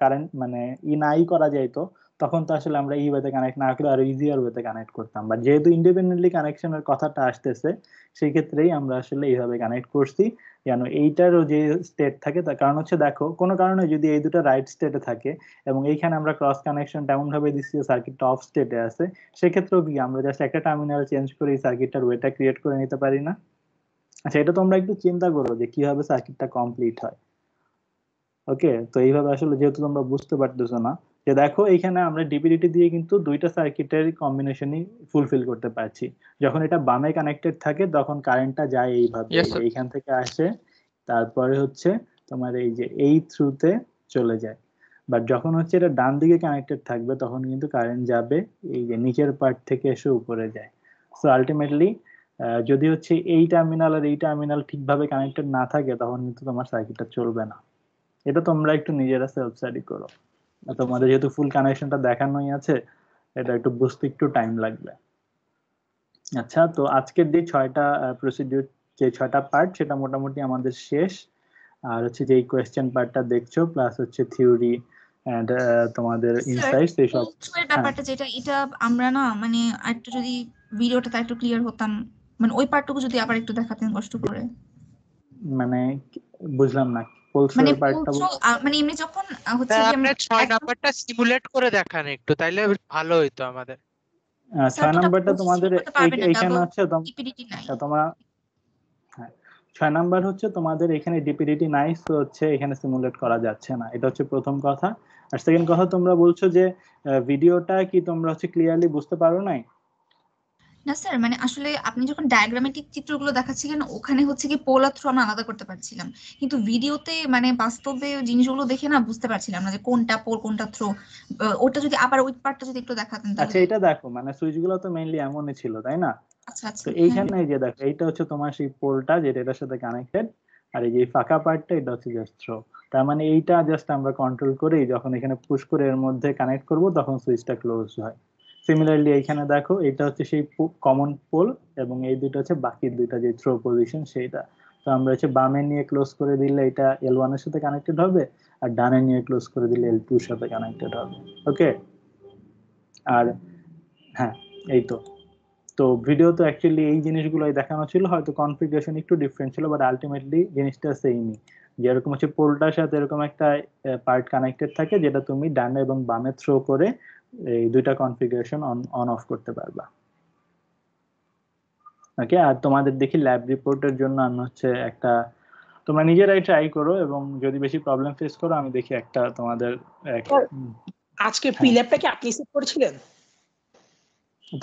কারেন্ট মানে নাই করা যায়, তো তখন তো আসলে আমরা এই ওয়েতে কানেক্ট না করে আরো ইজিয়ার ওয়েতে কানেক্ট করতাম, বাট যেহেতু ইন্ডিপেন্ডেন্টলি কানেকশনের কথাটা আসতেছে, সেই ক্ষেত্রেই আমরা আসলে এইভাবে কানেক্ট করছি, যেন এইটারও যে স্টেট থাকে তার কারণ হচ্ছে দেখো কোনো কারণে যদি এই দুটো রাইট স্টেটে থাকে এবং এইখানে আমরা ক্রস কানেকশনটা এমন ভাবে দিচ্ছি সার্কিটটা অফ স্টেটে আছে, সেক্ষেত্রেও কি আমরা জাস্ট একটা টার্মিনাল চেঞ্জ করে এই সার্কিটটার ওয়েটা ক্রিয়েট করে নিতে পারি না? আচ্ছা এটা তোমরা একটু চিন্তা করো যে কিভাবে সার্কিটটা কমপ্লিট হয়। ওকে, তো এইভাবে আসলে যেহেতু তোমরা বুঝতে পারতেছো না, যে দেখো এইখানে আমরা ডিপিডিটি দিয়ে কিন্তু দুইটা সার্কিটের কম্বিনেশনই ফুলফিল করতে পারছি। যখন এটা বামে কানেক্টেড থাকে তখন কারেন্টটা যায় এইভাবে, এইখান থেকে আসে, তারপরে হচ্ছে তোমার এই যে এই থ্রুতে চলে যায়। বাট যখন হচ্ছে এটা ডান দিকে কানেক্টেড থাকবে তখন কিন্তু কারেন্ট যাবে এই যে নিচের পার্ট থেকে এসে উপরে যায়। সো আলটিমেটলি যদি হচ্ছে এই টার্মিনাল আর এই টার্মিনাল ঠিকভাবে কানেক্টেড না থাকে তখন কিন্তু তোমার সার্কিটটা চলবে না। এটা তোমরা একটু নিজেরা সেলফ স্টাডি করো, তোমাদের যেহেতু ফুল কানেকশনটা দেখানোই আছে, এটা একটু বুঝতে একটু টাইম লাগবে। আচ্ছা, তো আজকের যে 6টা প্রসিডিউর, যে 6টা পার্ট সেটা মোটামুটি আমাদের শেষ। আর হচ্ছে যে এই কোয়েশ্চেন পার্টটা দেখছো প্লাস হচ্ছে থিওরি এন্ড তোমাদের ইনসাইটস এই সব এর ব্যাপারটা যেটা, এটা আমরা না মানে একটু যদি ভিডিওটা একটু ক্লিয়ার হতাম, মানে ওই পার্টটুকু যদি আবার একটু দেখাতেন কষ্ট করে। মানে বুঝলাম না মানে পোলসের পার্টটা মানে এমনি যখন হচ্ছে স্যার যে আপনি 6 নাম্বারটা সিমুলেট করে দেখান একটু, তাইলে ভালো হইতো আমাদের। 6 নাম্বারটা তোমাদের এইখানে হচ্ছে তোমরা 6 নাম্বার হচ্ছে তোমাদের এখানে ডিপিডিটি নাই, তো হচ্ছে এখানে সিমুলেট করা যাচ্ছে না, এটা হচ্ছে প্রথম কথা। আর সেকেন্ড কথা, তোমরা বলছো যে ভিডিওটা কি তোমরা হচ্ছে ক্লিয়ারলি বুঝতে পারো নাই? না স্যার, মানে আসলে আপনি যখন ডায়াগ্রামেটিক চিত্রগুলো দেখাচ্ছিলেন ওখানে হচ্ছে কি পোল আর থ্রো আমি আলাদা করতে পারছিলাম, কিন্তু ভিডিওতে মানে বাস্তবে জিনিসগুলো দেখে না বুঝতে পারছিলাম না যে কোনটা পোল কোনটা থ্রো। ওটা যদি আবার ওই পার্টটা যদি একটু দেখাতেন আচ্ছা তাহলে। এটা দেখো, মানে সুইচ গুলো তো মেইনলি এমনই ছিল তাই না? আচ্ছা আচ্ছা, তো হ্যাঁ। এইখানে এই যে দেখো, এইটা হচ্ছে তোমার সেই পোলটা যেটা এটার সাথে কানেক্টেড, আর এই যে ফাঁকা পার্টটা এটা হচ্ছে জাস্ট থ্রো। তার মানে এইটা জাস্ট আমরা কন্ট্রোল করেই যখন এখানে পুশ করে এর মধ্যে কানেক্ট করব তখন সুইচটা ক্লোজ হয়। সিমিলারলি এইখানে দেখো, এটা হচ্ছে সেই কমন পোল এবং এই দুটো হচ্ছে বাকি দুইটা যে থ্রো পজিশন সেইটা। তো আমরা হচ্ছে বামে নিয়ে ক্লোজ করে দিলে এটা L1 এর সাথে কানেক্টেড হবে, আর ডানে নিয়ে ক্লোজ করে দিলে L2 এর সাথে কানেক্টেড হবে। ওকে, আর হ্যাঁ এই তো। তো ভিডিও তো অ্যাকচুয়ালি এই জিনিসগুলোই দেখানো ছিল, হয়তো কনফিগারেশন একটু ডিফারেন্ট ছিল, বাট আলটিমেটলি জিনিসটা সেমই। যেরকম হচ্ছে পোলটার সাথে এরকম একটা পার্ট কানেক্টেড থাকে যেটা তুমি ডানে এবং বামে থ্রো করে এই দুইটা কনফিগারেশন অন অফ করতে পারবা। ওকে, আর তোমাদের দেখি ল্যাব রিপোর্টের জন্য আমি হচ্ছে একটা, তোমরা নিজেরাই ট্রাই করো এবং যদি বেশি প্রবলেম ফেস করো আমি দেখি একটা তোমাদের আজকে প্রিল্যাবটা কি আপনি সেট করেছিলেন?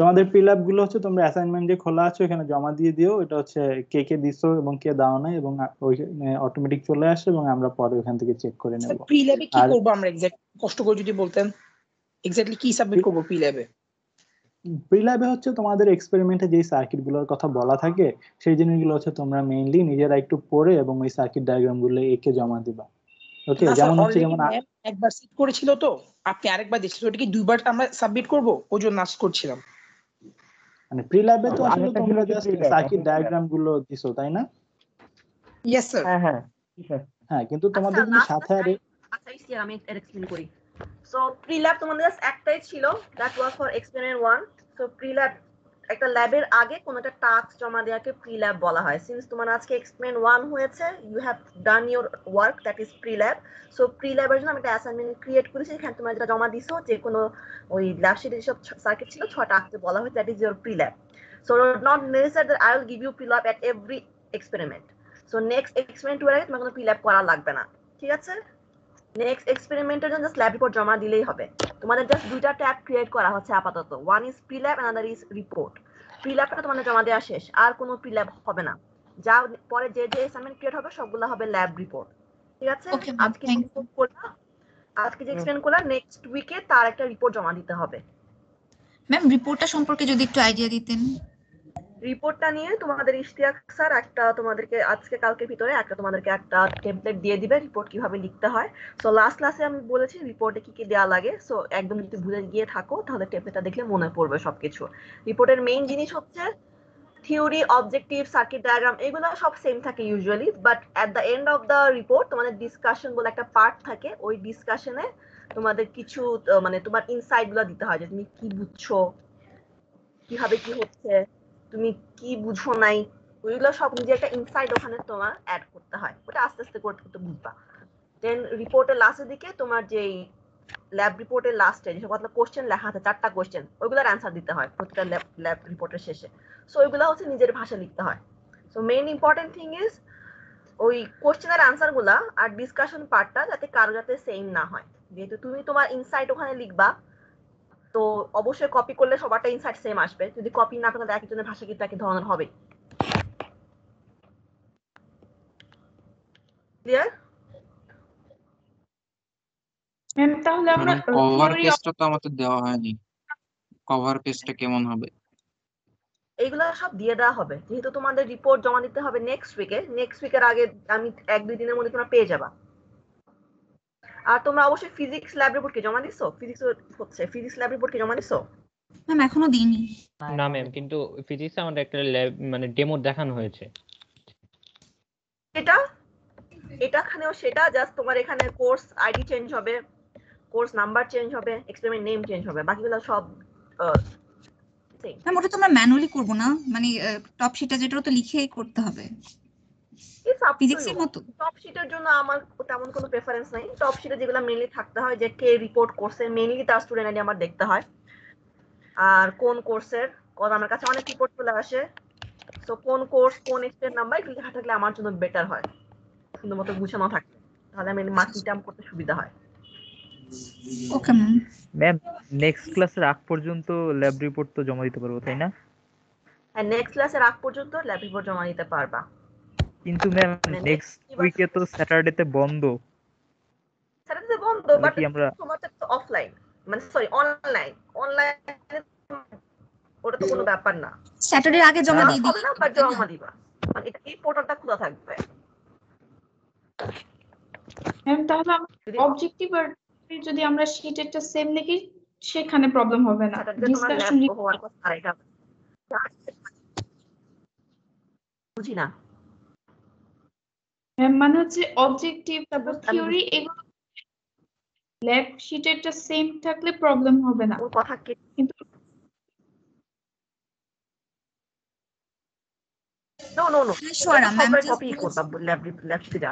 তোমাদের প্রিল্যাব গুলো হচ্ছে তোমরা অ্যাসাইনমেন্ট যে খোলা আছে এখানে জমা দিয়ে দিও, এটা হচ্ছে কে কে দিছো এবং কে দাও না, এবং ওই অটোমেটিক চলে আসে এবং আমরা পরে ওখান থেকে চেক করে নেব। প্রিল্যাবে কি আর করব আমরা এক্স্যাক্ট কষ্ট করে যদি বলতেন এক্স্যাক্টলি কি সাবমিট করব প্রিল্যাবে? প্রিল্যাবে হচ্ছে তোমাদের এক্সপেরিমেন্টে যে সার্কিট গুলোর কথা বলা থাকে সেই জিনিসগুলো হচ্ছে তোমরা মেইনলি নিজেরা একটু পড়ে এবং ওই সার্কিট ডায়াগ্রাম গুলো এঁকে জমা দিবা। ওকে, না স্যার, যেমন হচ্ছে অলরেডি যেমন ম্যাম একবার সেট করেছিল, তো আপনি আরেকবার দিয়েছিলেন, ওটা কি দুইবার আমরা সাবমিট করব? ওই জন্য আজ করছিলাম। মানে প্রিল্যাবে তো আসলে আরেকটা তোমরা ছিল জাস্ট প্রিল্যাব, সার্কিট ডায়াগ্রাম গুলো দিছো তাই না? Yes sir. হ্যাঁ হ্যাঁ স্যার। হ্যাঁ, কিন্তু আচ্ছা তোমাদের কিন্তু লাস্ট সাথে আর আচ্ছা ইসি আমি এটা এক্সপ্লেইন করি। সো প্রিল্যাব তোমাদের জাস্ট একটাই ছিল, that was for experiment 1। So prelab একটা ল্যাবের আগে কোন একটা টাস্ক জমা দেওয়াকে প্রিল্যাব বলা হয়। সিন্স তোমার আজকে এক্সপেরিমেন্ট 1 হয়েছে, you have done your work, that is prelab. So প্রিল্যাবের জন্য আমি একটা অ্যাসাইনমেন্ট ক্রিয়েট করেছি, এখানে তোমরা যেটা জমা দিছো যে কোনো ওই ল্যাব শিটে যেসব সার্কিট ছিল 6টা আঁকতে বলা হয়, that is your prelab. So not necessary that I will give you prelab at every experiment. So next experiment এর আগে তোমার কোনো প্রিল্যাব করা লাগবে না, ঠিক আছে? নেক্সট এক্সপেরিমেন্টের জন্য জাস্ট ল্যাব রিপোর্ট জমা দিলেই হবে। তোমাদের জাস্ট দুইটা ট্যাব ক্রিয়েট করা হচ্ছে আপাতত, one is prelab another is report. প্রিল্যাবটা তোমাদের জমা দেওয়া শেষ, আর কোনো প্রিল্যাব হবে না। যা পরে যে যে অ্যাসাইনমেন্ট ক্রিয়েট হবে সবগুলো হবে ল্যাব রিপোর্ট, ঠিক আছে? আজকে যে রিপোর্ট করলাম, আজকে যে এক্সপ্লেন করলাম, নেক্সট উইকে তার একটা রিপোর্ট জমা দিতে হবে। ম্যাম রিপোর্টটা সম্পর্কে যদি একটু আইডিয়া দিতেন। রিপোর্টটা নিয়ে তোমাদের ইশতিয়াক স্যার একটা তোমাদেরকে আজকে কালকের ভিতরে একটা তোমাদেরকে একটা টেমপ্লেট দিয়ে দিবে রিপোর্ট কিভাবে লিখতে হয়। সো লাস্ট ক্লাসে আমি বলেছি রিপোর্টে কি কি দেওয়া লাগে, সো একদম যদি ভুলে গিয়ে থাকো তাহলে টেমপ্লেটটা দেখলে মনে পড়বে সবকিছু। রিপোর্টের মেইন জিনিস হচ্ছে থিওরি, অবজেক্টিভ, সার্কিট ডায়াগ্রাম, এগুলো সব সেম থাকে usually, but at the end of the report তোমাদের ডিসকাশন বলে একটা পার্ট থাকে। ওই ডিসকাশনে তোমাদের কিছু মানে তোমার ইনসাইট গুলো দিতে হয় যে তুমি কি বুঝছো, কিভাবে কি হচ্ছে, তুমি কি বুঝো নাই, ওইগুলো সব নিজে একটা ইনসাইট ওখানে তোমার অ্যাড করতে হয়। ওটা আস্তে আস্তে করতে করতে বুঝবা। দেন রিপোর্টের লাস্টের দিকে তোমার যেই ল্যাব রিপোর্টের লাস্টে যেসব কোশ্চেন লেখা আছে 4টা কোশ্চেন, ওইগুলোর অ্যান্সার দিতে হয় প্রত্যেকটা ল্যাব রিপোর্টের শেষে। সো ওইগুলো হচ্ছে নিজের ভাষায় লিখতে হয়। So main important thing is ওই কোশ্চেনের অ্যান্সার গুলা আর ডিসকাশন পার্টটা যাতে কারো যাতে সেম না হয়। যেহেতু তুমি তোমার ইনসাইট ওখানে লিখবা, তো অবশ্যই কপি করলে সবারটা ইনসাইট সেম আসবে। যদি কপি না করে এক একজনের ভাষা কিন্তু একই ধরনের হবে। ক্লিয়ার? তাহলে আমরা কভার পেজটা তো আমাদের দেওয়া হয়নি, কভার পেজটা কেমন হবে? এইগুলো সব দিয়ে দেওয়া হবে, যেহেতু তোমাদের রিপোর্ট জমা দিতে হবে নেক্সট উইকের আগে আমি 1-2 দিনের মধ্যে তোমরা পেয়ে যাবা। আর তোমরা অবশ্যই ফিজিক্স ল্যাব রিপোর্ট কি জমা দিছো? ফিজিক্স ল্যাব রিপোর্ট কি জমা দিছো? ম্যাম এখনো দিইনি। না ম্যাম, কিন্তু ফিজিক্সে আমাদের একটা ল্যাব মানে ডেমো দেখানো হয়েছে। এটাখানেও সেটা, জাস্ট তোমার এখানে কোর্স আইডি চেঞ্জ হবে, কোর্স নাম্বার চেঞ্জ হবে, এক্সপেরিমেন্ট নেম চেঞ্জ হবে, বাকিগুলো সব সেম। ম্যাম ওটা তো আমরা ম্যানুয়ালি করব না, মানে টপ শিটে যেটা তো লিখেই করতে হবে ফিজিক্সের মতো। টপ শিটের জন্য আমার তেমন কোনো প্রেফারেন্স নাই। টপ শিটে যেগুলো মেইনলি থাকতে হয় যে কে রিপোর্ট করছে, মেইনলি তার স্টুডেন্ট আইডি আমার দেখতে হয়, আর কোন কোর্সের, কারণ আমার কাছে অনেক রিপোর্ট চলে আসে। সো কোন কোর্স, কোন এক্সপেরিমেন্ট নাম্বার, এগুলো লেখা থাকলে আমার জন্য বেটার হয়, সুন্দর মতো গুছানো থাকলে, তাহলে আমি মার্কিংটা করতে সুবিধা হয়। Okay ma'am. ম্যাম নেক্সট ক্লাসের আগ পর্যন্ত ল্যাব রিপোর্ট তো জমা দিতে পারবো তাই না? আর নেক্সট ক্লাসের আগ পর্যন্ত ল্যাব রিপোর্ট জমা দিতে পারবা। কিন্তু ম্যাম মানে নেক্সট উইকে তো স্যাটারডেতে বন্ধ, স্যাটারডে বন্ধ, তাহলে বাট কি আমরা তোমার তো অফলাইন, মানে সরি অনলাইন, ওটা তো কোনো ব্যাপার না। স্যাটারডে আগে জমা দিয়ে হবে না, বাট জমা দিবা, মানে এটা এই পোর্টালটা খোলা থাকবে। ম্যাম তাহলে অবজেক্টিভ আর যদি আমরা শীটেরটা সেম লিখি সেখানে প্রবলেম হবে না। ডিসকাশন বুঝি না ম্যাম, মানে হচ্ছে অবজেক্টিভ তারপর থিওরি এগুলো ল্যাব শীটেরটা সেম থাকলে প্রবলেম হবে না। ওর কথা কিন্তু নো নো নো সোয়ারা ম্যাম কপি করবা ল্যাব শীটে